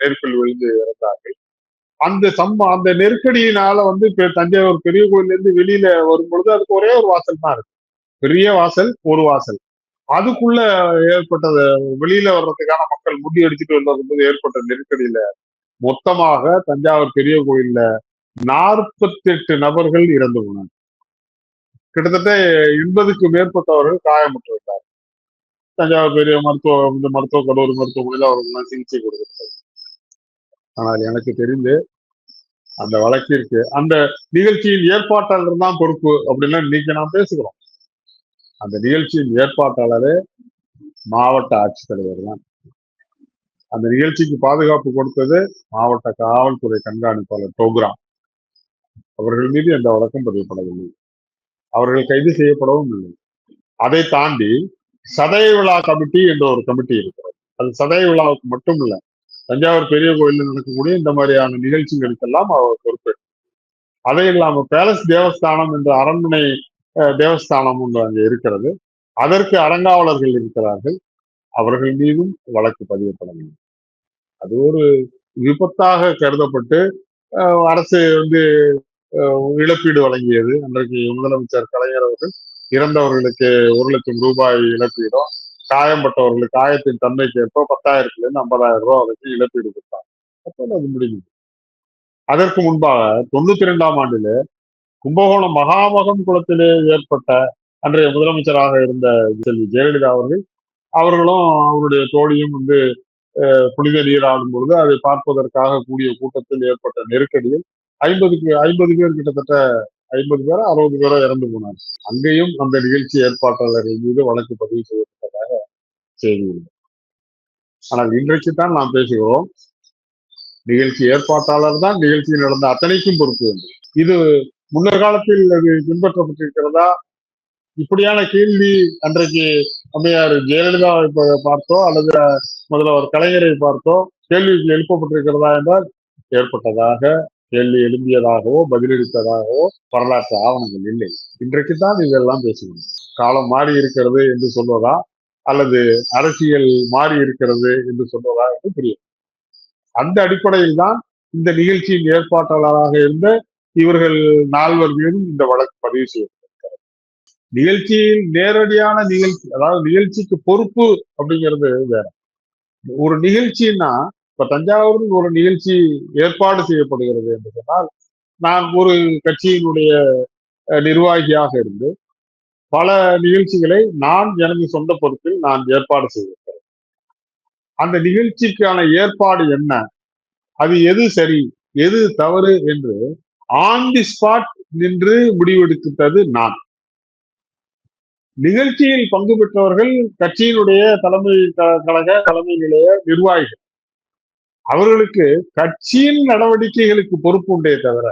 S1: நெருப்பில் விழுந்து இறந்தார்கள். அந்த நெருக்கடியினால தஞ்சாவூர் பெரிய கோயில்ல இருந்து வெளியில வரும்பொழுது அதுக்கு ஒரே ஒரு வாசல் தான் இருக்கு. பெரிய வாசல், ஒரு வாசல். அதுக்குள்ள ஏற்பட்டது, வெளியில வர்றதுக்கான மக்கள் முடி அடிச்சுட்டு வரும்போது ஏற்பட்ட நெருக்கடியில மொத்தமாக தஞ்சாவூர் பெரிய கோயில்ல 48 நபர்கள் இறந்து போனாங்க. கிட்டத்தட்ட 80க்கும் மேற்பட்டவர்கள் காயமுற்றிருந்தார். தஞ்சாவூர் பெரிய மருத்துவக் கல்லூரி மருத்துவமனையில் அவர்கள் சிகிச்சை கொடுக்கிறார்கள். ஆனால் எனக்கு தெரிந்து அந்த வழக்கிற்கு அந்த நிகழ்ச்சியின் ஏற்பாட்டாளர் தான் பொறுப்பு அப்படின்னு இன்னைக்கு நாம் பேசுகிறோம். அந்த நிகழ்ச்சியின் ஏற்பாட்டாளரே மாவட்ட ஆட்சித்தலைவர் தான். அந்த நிகழ்ச்சிக்கு பாதுகாப்பு கொடுத்தது மாவட்ட காவல்துறை கண்காணிப்பாளர் டோக்ராம். அவர்கள் மீது எந்த வழக்கம் பதியப்படவில்லை. அவர்கள் கைது செய்யப்படவும் இல்லை. அதை தாண்டி சதய விழா கமிட்டி என்ற ஒரு கமிட்டி இருக்கிறது. அது சதய விழாவுக்கு மட்டும் இல்லை, தஞ்சாவூர் பெரிய கோயிலில் நடக்கக்கூடிய இந்த மாதிரியான நிகழ்ச்சிகளுக்கெல்லாம் அவர் பொறுப்பேற்று. அதை இல்லாம பேலஸ் தேவஸ்தானம் என்ற அரண்மனை தேவஸ்தானம் ஒன்று அங்கே இருக்கிறது. அதற்கு அறங்காவலர்கள் இருக்கிறார்கள். அவர்கள் மீதும் வழக்கு பதியப்படவில்லை. அது ஒரு விபத்தாக கருதப்பட்டு அரசு இழப்பீடு வழங்கியது. அன்றைக்கு முதலமைச்சர் கலைஞர் அவர்கள் இறந்தவர்களுக்கு 1 லட்சம் ரூபாய் இழப்பீடும், காயம்பட்டவர்களுக்கு காயத்தின் தன்மைக்கு ஏற்ப 10,000 இருந்து 50,000 ரூபாய் வரைக்கும் இழப்பீடு கொடுத்தாங்க. அப்போ அது முடிஞ்சது. அதற்கு முன்பாக 92ஆம் ஆண்டிலே கும்பகோணம் மகாமகம் குளத்திலே ஏற்பட்ட அன்றைய முதலமைச்சராக இருந்த செல்வி ஜெயலலிதா அவர்களும் அவருடைய தோழியும் புனித நீராடும் பொழுது அதை பார்ப்பதற்காக கூடிய கூட்டத்தில் ஏற்பட்ட நெருக்கடியில் 50 பேர், கிட்டத்தட்ட 50 பேரோ 60 பேரோ இறந்து போனார். அங்கேயும் அந்த நிகழ்ச்சி ஏற்பாட்டாளர்கள் மீது வழக்கு பதிவு செய்யப்பட்டதாக செய்தி இல்லை. ஆனால் இன்றைக்கு தான் நாம் பேசுகிறோம், நிகழ்ச்சி ஏற்பாட்டாளர் தான் நிகழ்ச்சியில் நடந்த அத்தனைக்கும் பொறுப்பு என்று. இது முன்னர் காலத்தில் அது பின்பற்றப்பட்டிருக்கிறதா? இப்படியான கேள்வி அன்றைக்கு அம்மையார் ஜெயலலிதாவை பார்த்தோ அல்லது முதல்வர் கலைஞரை பார்த்தோ கேள்வி எழுப்பப்பட்டிருக்கிறதா என்றால் ஏற்பட்டதாக, கேள்வி எழும்பியதாகவோ பதிலளித்ததாகவோ வரலாற்று ஆவணங்கள் இல்லை. இன்றைக்கு தான் இதெல்லாம் பேசுகிறோம். காலம் மாறி இருக்கிறது என்று சொல்வதா அல்லது அரசியல் மாறி இருக்கிறது என்று சொல்வதா என்று புரியும். அந்த அடிப்படையில் தான் இந்த நிகழ்ச்சியின் ஏற்பாட்டாளராக இருந்த இவர்கள் 4 மீதும் இந்த வழக்கு பதிவு செய்யப்பட்டிருக்கிறது. நிகழ்ச்சியில் நேரடியான நிகழ்ச்சி, அதாவது நிகழ்ச்சிக்கு பொறுப்பு அப்படிங்கிறது வேற. ஒரு நிகழ்ச்சின்னா, இப்ப தஞ்சாவூரில் ஒரு நிகழ்ச்சி ஏற்பாடு செய்யப்படுகிறது என்று சொன்னால், நான் ஒரு கட்சியினுடைய நிர்வாகியாக இருந்து பல நிகழ்ச்சிகளை நான் எனது சொந்த பொறுப்பில் நான் ஏற்பாடு செய்திருக்கிறேன். அந்த நிகழ்ச்சிக்கான ஏற்பாடு என்ன, அது எது சரி எது தவறு என்று ஆன் தி ஸ்பாட் நின்று முடிவெடுத்தது நான். நிகழ்ச்சியில் பங்கு பெற்றவர்கள் கட்சியினுடைய தலைமை கழக தலைமை நிலைய நிர்வாகிகள். அவர்களுக்கு கட்சியின் நடவடிக்கைகளுக்கு பொறுப்பு உண்டே தவிர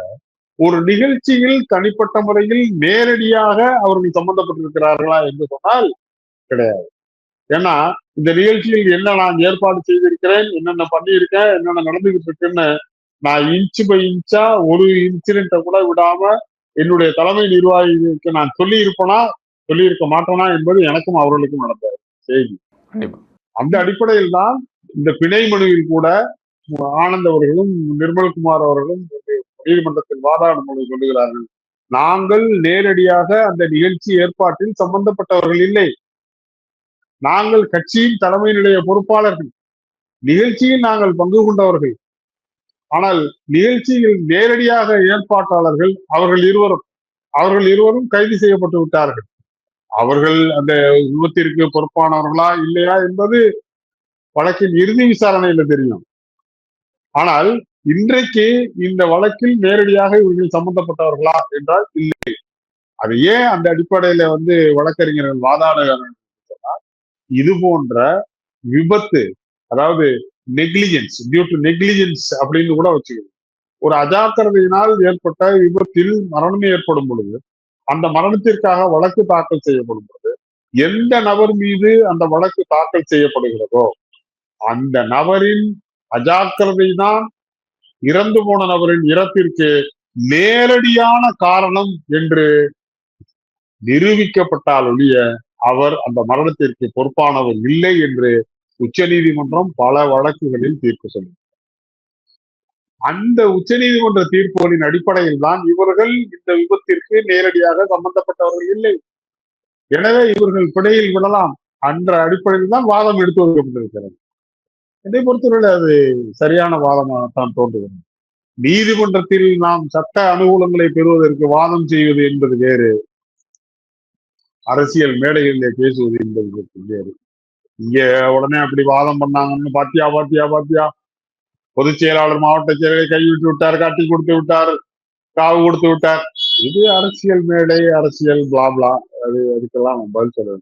S1: ஒரு நிகழ்ச்சியில் தனிப்பட்ட முறையில் நேரடியாக அவர்கள் சம்பந்தப்பட்டிருக்கிறார்களா என்று சொன்னால் கிடையாது. ஏன்னா இந்த நிகழ்ச்சியில் என்ன நான் ஏற்பாடு செய்திருக்கிறேன், என்னென்ன பண்ணியிருக்கேன், என்னென்ன நடந்துகிட்டு இருக்குன்னு நான் இன்ச்சு பை இன்ச்சா ஒரு இன்சிடென்ட்டை கூட விடாம என்னுடைய தலைமை நிர்வாகிகளுக்கு நான் சொல்லி இருப்பேனா சொல்லி இருக்க மாட்டேனா என்பது எனக்கும் அவர்களுக்கும் நடந்த செய்தி. அந்த அடிப்படையில் தான் இந்த பிணை மனுவில் கூட ஆனந்த் அவர்களும் நிர்மல்குமார் அவர்களும் நீதிமன்றத்தில் வாதாடும் போது சொல்லுகிறார்கள், நாங்கள் நேரடியாக அந்த நிகழ்ச்சி ஏற்பாட்டில் சம்பந்தப்பட்டவர்கள் இல்லை, நாங்கள் கட்சியின் தலைமை நிலைய பொறுப்பாளர்கள், நிகழ்ச்சியில் நாங்கள் பங்கு கொண்டவர்கள், ஆனால் நிகழ்ச்சியில் நேரடியாக ஏற்பாட்டாளர்கள் அவர்கள் இருவரும் கைது செய்யப்பட்டு விட்டார்கள். அவர்கள் அந்த விபத்திற்கு பொறுப்பானவர்களா இல்லையா என்பது வழக்கின் இறுதி விசாரணையில தெரியும். ஆனால் இன்றைக்கு இந்த வழக்கில் நேரடியாக இவர்கள் சம்பந்தப்பட்டவர்களா என்றால் இல்லை. அது ஏன் அந்த அடிப்படையில வழக்கறிஞர்கள் வாதாடுகிறார்கள், இது போன்ற விபத்து, அதாவது நெக்லிஜென்ஸ் டியூ டு நெக்லிஜென்ஸ் அப்படின்னு கூட வச்சுக்கணும். ஒரு அஜாக்கிரதையினால் ஏற்பட்ட விபத்தில் மரணம் ஏற்படும் பொழுது அந்த மரணத்திற்காக வழக்கு தாக்கல் செய்யப்படும் பொழுது எந்த நபர் மீது அந்த வழக்கு தாக்கல் செய்யப்படுகிறதோ அந்த நபரின் அஜாக்கிரதை தான் இறந்து போன நபரின் இறப்பிற்கு நேரடியான காரணம் என்று நிரூபிக்கப்பட்டால் ஒழிய அவர் அந்த மரணத்திற்கு பொறுப்பானவர் இல்லை என்று உச்ச நீதிமன்றம் பல வழக்குகளில் தீர்ப்பு சொல்லும். அந்த உச்ச நீதிமன்ற தீர்ப்புகளின் அடிப்படையில் தான் இவர்கள் இந்த விபத்திற்கு நேரடியாக சம்பந்தப்பட்டவர்கள் இல்லை, எனவே இவர்கள் பிணையில் விடலாம் என்ற அடிப்படையில் தான் வாதம் எடுத்து வைக்கப்பட்டிருக்கிறது. என்னை பொறுத்தவரை அது சரியான வாதமாகத்தான் தோன்றுகிறது. நீதிமன்றத்தில் நாம் சட்ட அனுகூலங்களை பெறுவதற்கு வாதம் செய்வது என்பது வேறு, அரசியல் மேடைகளிலே பேசுவது என்பது வேறு. இங்க உடனே அப்படி வாதம் பண்ணாங்கன்னு பாத்தியா பாத்தியா பாத்தியா பொதுச் செயலாளர் மாவட்ட செயலரை கைவிட்டு விட்டார், காட்டி கொடுத்து விட்டார், காவு கொடுத்து விட்டார். இது அரசியல் மேடை, அரசியல் பிளாப்லா, அதுக்கெல்லாம் பதில் சொல்ல.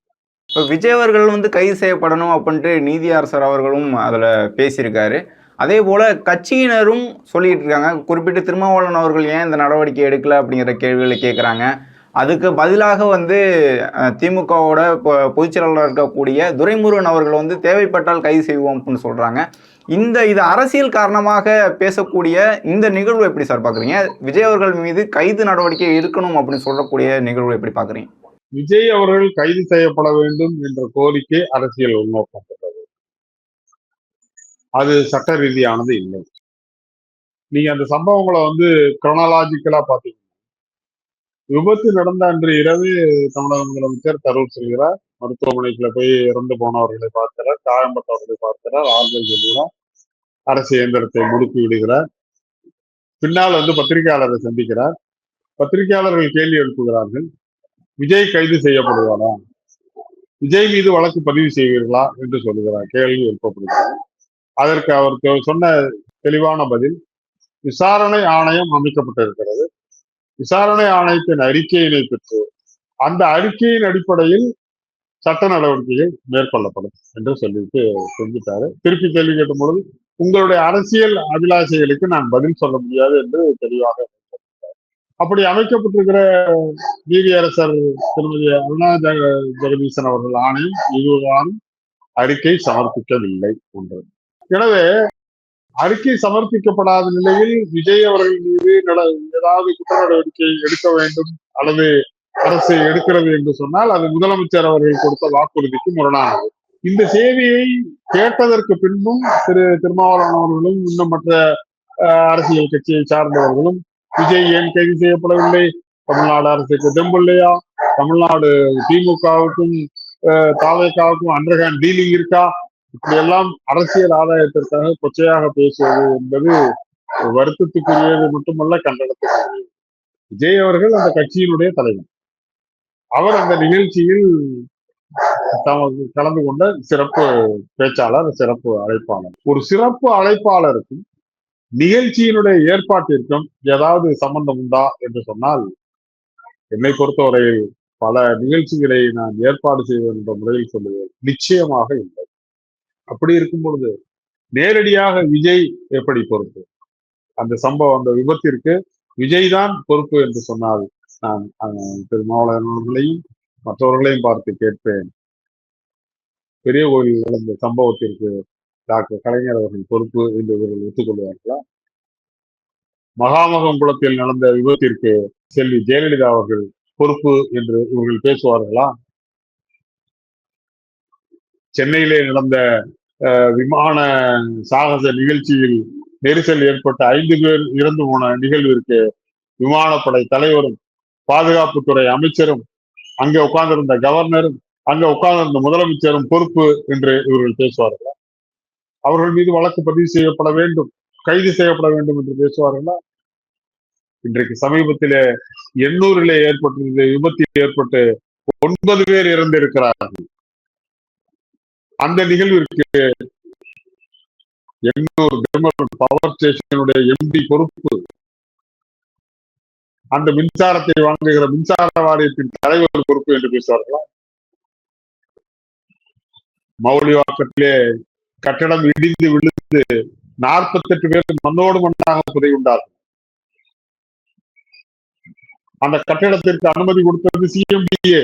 S2: இப்போ விஜய் அவர்கள் கைது செய்யப்படணும் அப்படின்ட்டு நீதியரசர் அவர்களும் அதில் பேசியிருக்காரு. அதே போல் கட்சியினரும் சொல்லிட்டு இருக்காங்க. குறிப்பிட்டு திருமாவளவன் அவர்கள் ஏன் இந்த நடவடிக்கை எடுக்கல அப்படிங்கிற கேள்விகளை கேட்குறாங்க. அதுக்கு பதிலாக திமுகவோட பொதுச்செயலாளர் இருக்கக்கூடிய துரைமுருகன் அவர்கள் தேவைப்பட்டால் கைது செய்வோம் அப்படின்னு சொல்கிறாங்க. இது அரசியல் காரணமாக பேசக்கூடிய இந்த நிகழ்வு எப்படி சார் பார்க்குறீங்க? விஜய் அவர்கள் மீது கைது நடவடிக்கை இருக்கணும் அப்படின்னு சொல்லக்கூடிய நிகழ்வு எப்படி பார்க்குறீங்க?
S1: விஜய் அவர்கள் கைது செய்யப்பட வேண்டும் என்ற கோரிக்கை அரசியல் உள்நோக்கம் கொண்டது, அது சட்ட ரீதியானது இல்லை. நீங்க அந்த சம்பவங்களை குரோனாலாஜிக்கலா பாத்தீங்கன்னா, விபத்து நடந்த அன்று இரவு தமிழக முதலமைச்சர் கரூர் செல்கிறார், மருத்துவமனைக்குள்ள போய் இறந்து போனவர்களை பார்க்கிறார், காயம்பட்டவர்களை பார்க்கிறார், ஆறுதல் சொல்கிறார், அரசு இயந்திரத்தை முடுக்கி விடுகிறார். பின்னால் பத்திரிகையாளரை சந்திக்கிறார். பத்திரிகையாளர்கள் கேள்வி எழுப்புகிறார்கள், விஜய் கைது செய்யப்படுவாரா, விஜய் மீது வழக்கு பதிவு செய்வீர்களா என்று சொல்லுகிறார். கேள்வி எழுப்பப்படுகிறார். அதற்கு அவருக்கு சொன்ன தெளிவான பதில், விசாரணை ஆணையம் அமைக்கப்பட்டிருக்கிறது, விசாரணை ஆணையத்தின் அறிக்கையினை பெற்று அந்த அறிக்கையின் அடிப்படையில் சட்ட நடவடிக்கைகள் மேற்கொள்ளப்படும் என்று சொல்லிட்டு செஞ்சுட்டாரு. திருப்பி கேள்வி கேட்டும் பொழுது, உங்களுடைய அரசியல் அபிலாஷைகளுக்கு நான் பதில் சொல்ல முடியாது என்று தெளிவாக. அப்படி அமைக்கப்பட்டிருக்கிற நீதியரசர் திருமதி அருணா ஜெகதீசன் அவர்கள் ஆணையம் இதுதான் அறிக்கை சமர்ப்பிக்கவில்லை ஒன்று. எனவே அறிக்கை சமர்ப்பிக்கப்படாத நிலையில் விஜய் அவர்கள் மீது ஏதாவது குற்ற நடவடிக்கை எடுக்க வேண்டும் அல்லது அரசு எடுக்கிறது என்று சொன்னால் அது முதலமைச்சர் அவர்கள் கொடுத்த வாக்குறுதிக்கு முரணானது. இந்த செய்தியை கேட்டதற்கு பின்பும் திருமாவளவன் அவர்களும் இன்னும் மற்ற அரசியல் கட்சியை சார்ந்தவர்களும் விஜய் ஏன் கைது செய்யப்படவில்லை, தமிழ்நாடு அரசுக்கு தெம்பு இல்லையா, தமிழ்நாடு திமுகவுக்கும் தாவேகாவுக்கும் அண்டர்ஹேண்ட் டீலிங் இருக்கா, இப்படியெல்லாம் அரசியல் ஆதாயத்திற்காக கொச்சையாக பேசுவது என்பது வருத்தத்துக்குரியது மட்டுமல்ல, கண்டனத்துக்குரியது. விஜய் அவர்கள் அந்த கட்சியினுடைய தலைவர். அவர் அந்த நிகழ்ச்சியில் கலந்து கொண்ட சிறப்பு பேச்சாளர், சிறப்பு அழைப்பாளர். ஒரு சிறப்பு அழைப்பாளருக்கும் நிகழ்ச்சியினுடைய ஏற்பாட்டிற்கும் ஏதாவது சம்பந்தம் உண்டா என்று சொன்னால், என்னை பொறுத்தவரையில் பல நிகழ்ச்சிகளை நான் ஏற்பாடு செய்வது என்ற முறையில் சொல்லுவேன், நிச்சயமாக இல்லை. அப்படி இருக்கும் பொழுது நேரடியாக விஜய் எப்படி பொறுப்பு? அந்த சம்பவம், அந்த விபத்திற்கு விஜய் தான் பொறுப்பு என்று சொன்னால், நான் திருமாவளவன் அவர்களையும் மற்றவர்களையும் பார்த்து கேட்பேன், பெரிய கோயில் நடந்த சம்பவத்திற்கு டாக்டர் கலைஞர் அவர்கள் பொறுப்பு என்று இவர்கள் ஒத்துக்கொள்வார்களா? மகாமகம் குளத்தில் நடந்த விபத்திற்கு செல்வி ஜெயலலிதா அவர்கள் பொறுப்பு என்று இவர்கள் பேசுவார்களா? சென்னையிலே நடந்த விமான சாகச நிகழ்ச்சியில் நெரிசல் ஏற்பட்ட 5 பேர் இறந்து போன நிகழ்விற்கு விமானப்படை தலைவரும் பாதுகாப்புத்துறை அமைச்சரும் அங்கே உட்கார்ந்திருந்த கவர்னரும் அங்க உட்கார்ந்திருந்த முதலமைச்சரும் பொறுப்பு என்று இவர்கள் பேசுவார்களா? அவர்கள் மீது வழக்கு பதிவு செய்யப்பட வேண்டும், கைது செய்யப்பட வேண்டும் என்று பேசுவார்களா? இன்றைக்கு சமீபத்திலே எண்ணூரிலே ஏற்பட்டிருந்த விபத்தில் ஏற்பட்டு 9 பேர் இறந்திருக்கிறார்கள். அந்த நிகழ்விற்கு எண்ணூர் தெர்மல் பவர் ஸ்டேஷனுடைய எம்டி பொறுப்பு. அந்த மின்சாரத்தை வாங்குகிற மின்சார வாரியத்தின் தலைவர் பொறுப்பு என்று பேசுவார்களா? மௌலிவாக்கத்திலே கட்டடம் இடிந்து விழுந்து 48 பேர் மண்ணோடு மண்ணாக புதையுண்டார்கள். அந்த கட்டிடத்திற்கு அனுமதி கொடுத்தது சிஎம்டிஏ.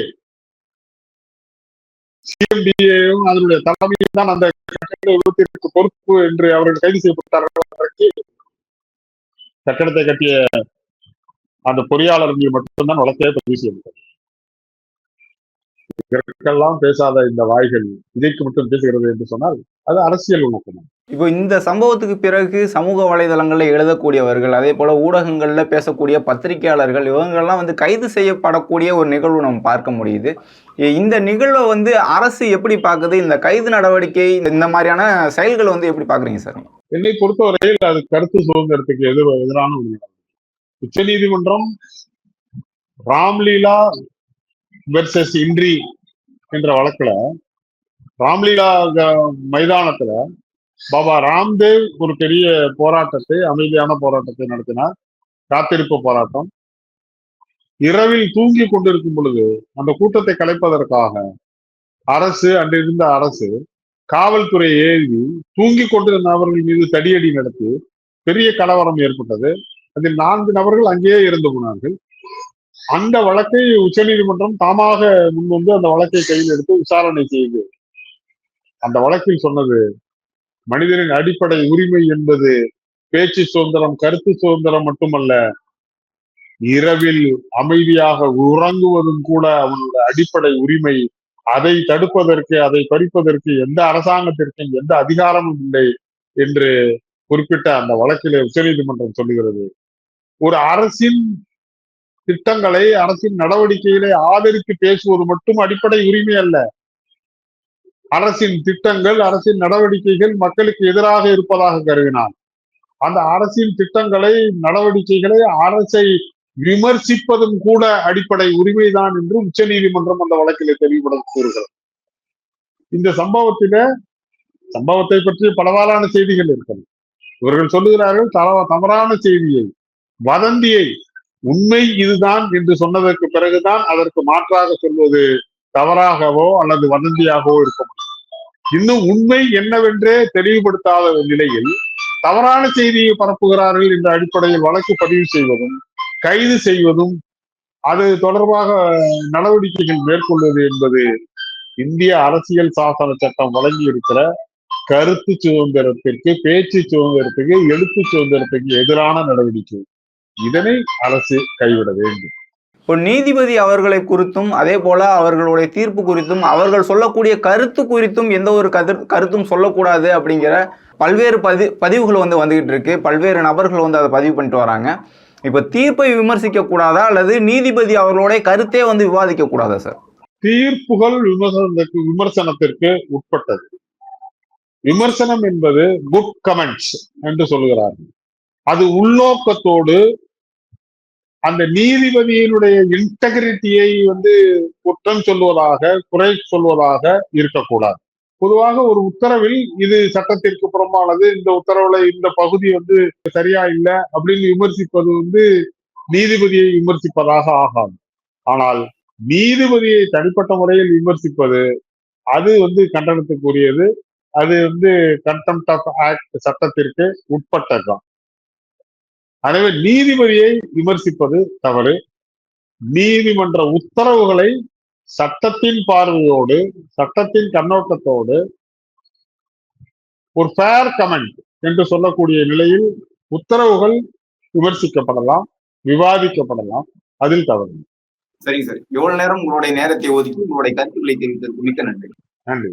S1: சிஎம்டிஏயும் அதனுடைய தலைமையில் தான் அந்த கட்டிட விபத்திற்கு பொறுப்பு என்று அவர்கள் கைது செய்யப்பட்டார்கள். கட்டிடத்தை கட்டிய அந்த பொறியாளர்கள் மட்டும்தான் வழக்கே பதிவு செய்யப்பட்டது. இதற்கெல்லாம் பேசாத இந்த வாய்கள் இதற்கு மட்டும் பேசுகிறது என்று சொன்னால் அது அரசியல் நோக்கம்.
S2: இப்போ இந்த சம்பவத்துக்கு பிறகு சமூக வலைதளங்களில் எழுதக்கூடியவர்கள், அதே போல ஊடகங்கள்ல பேசக்கூடிய பத்திரிகையாளர்கள், இவங்கெல்லாம் வந்து கைது செய்யப்படக்கூடிய ஒரு நிகழ்வு நம்ம பார்க்க முடியுது. இந்த நிகழ்வை வந்து அரசு எப்படி பார்க்குது? இந்த கைது நடவடிக்கை, இந்த மாதிரியான செயல்களை வந்து எப்படி பாக்குறீங்க சார்?
S1: என்னை பொறுத்தவரையில் அது கருத்து சுதந்திரத்துக்கு எதிரான ஒரு உச்ச நீதிமன்றம் ராம்லீலா வெர்சஸ் இன்றி என்ற வழக்குல, ராம்லீலா மைதானத்துல பாபா ராம்தேவ் ஒரு பெரிய போராட்டத்தை, அமைதியான போராட்டத்தை நடத்தினார். காத்திருப்பு போராட்டம். இரவில் தூங்கி கொண்டிருக்கும் பொழுது அந்த கூட்டத்தை கலைப்பதற்காக அரசு, அன்றிருந்த அரசு காவல்துறை ஏறி தூங்கி கொண்டிருந்த நபர்கள் மீது தடியடி நடத்தி பெரிய கலவரம் ஏற்பட்டது. அதில் 4 நபர்கள் அங்கேயே இறந்து போனார்கள். அந்த வழக்கை உச்சநீதிமன்றம் தாமாக முன்வந்து அந்த வழக்கை கையில் எடுத்து விசாரணை செய்து அந்த வழக்கில் சொன்னது, மனிதனின் அடிப்படை உரிமை என்பது பேச்சு சுதந்திரம், கருத்து சுதந்திரம் மட்டுமல்ல, இரவில் அமைதியாக உறங்குவதும் கூட அவனுடைய அடிப்படை உரிமை. அதை தடுப்பதற்கு, அதை பறிப்பதற்கு எந்த அரசாங்கத்திற்கும் எந்த அதிகாரமும் இல்லை என்று குறிப்பிட்ட அந்த வழக்கிலே உச்சநீதிமன்றம் சொல்லுகிறது. ஒரு அரசின் திட்டங்களை, அரசின் நடவடிக்கைகளை ஆதரித்து பேசுவது மட்டும் அடிப்படை உரிமை அல்ல. அரசின் திட்டங்கள், அரசின் நடவடிக்கைகள் மக்களுக்கு எதிராக இருப்பதாக கருதினால் அந்த அரசின் திட்டங்களை, நடவடிக்கைகளை, அரசை விமர்சிப்பதும் கூட அடிப்படை உரிமைதான் என்று உச்ச நீதிமன்றம் அந்த வழக்கிலே தெளிவுபடுத்துகிறது. இந்த சம்பவத்தை பற்றி பலவாறான செய்திகள் இருக்கிறது. இவர்கள் சொல்லுகிறார்கள் தவறான செய்தியை, வதந்தியை, உண்மை இதுதான் என்று சொன்னதற்கு பிறகுதான் அதற்கு மாற்றாக சொல்வது தவறாகவோ அல்லது வதந்தியாகவோ இருக்க முடியும். இன்னும் உண்மை என்னவென்றே தெளிவுபடுத்தாத நிலையில் தவறான செய்தியை பரப்புகிறார்கள் என்ற அடிப்படையில் வழக்கு பதிவு செய்வதும், கைது செய்வதும், அது தொடர்பாக நடவடிக்கைகள் மேற்கொள்வது என்பது இந்திய அரசியல் சாசன சட்டம் வழங்கி இருக்கிற கருத்து சுதந்திரத்திற்கு, பேச்சு சுதந்திரத்துக்கு, எழுத்து சுதந்திரத்துக்கு எதிரான நடவடிக்கை. இதனை அரசு கைவிட வேண்டும்.
S2: இப்போ நீதிபதி அவர்களை குறித்தும், அதே போல அவர்களுடைய தீர்ப்பு குறித்தும், அவர்கள் சொல்லக்கூடிய கருத்து குறித்தும் எந்த ஒரு கருத்தும் சொல்லக்கூடாது அப்படிங்கிற பல்வேறு பதிவுகள் வந்துகிட்டு இருக்கு. பல்வேறு நபர்கள் அதை பதிவு பண்ணிட்டு வராங்க. இப்ப தீர்ப்பை விமர்சிக்க கூடாதா அல்லது நீதிபதி அவர்களுடைய கருத்தே விவாதிக்க கூடாதா சார்?
S1: தீர்ப்புகள் விமர்சனத்திற்கு உட்பட்டது. விமர்சனம் என்பது குட் கமெண்ட்ஸ் என்று சொல்லுகிறார்கள். அது உள்நோக்கத்தோடு அந்த நீதிபதியினுடைய இன்டெகிரிட்டியை குற்றம் சொல்வதாக, குறை சொல்வதாக இருக்கக்கூடாது. பொதுவாக ஒரு உத்தரவில் இது சட்டத்திற்கு புறம்பானது, இந்த உத்தரவுல இந்த பகுதி சரியா இல்ல அப்படின்னு விமர்சிப்பது நீதிபதியை விமர்சிப்பதாக ஆகாது. ஆனால் நீதிபதியை தனிப்பட்ட முறையில் விமர்சிப்பது அது கண்டனத்துக்குரியது. அது கண்டெம்ட் ஆஃப் ஆக்ட் சட்டத்திற்கு உட்பட்டதுதான். எனவே நீதிபதியை விமர்சிப்பது தவறு. நீதிமன்ற உத்தரவுகளை சட்டத்தின் பார்வையோடு, சட்டத்தின் கண்ணோட்டத்தோடு ஒரு ஃபேர் கமெண்ட் என்று சொல்லக்கூடிய நிலையில் உத்தரவுகள் விமர்சிக்கப்படலாம், விவாதிக்கப்படலாம். அதில் தவறு.
S2: சரிங்க சார். எவ்வளவு நேரம் உங்களுடைய நேரத்தை ஒதுக்கி உங்களுடைய கருத்துக்களை தெரிவித்ததற்கு மிக்க நன்றி.
S1: நன்றி.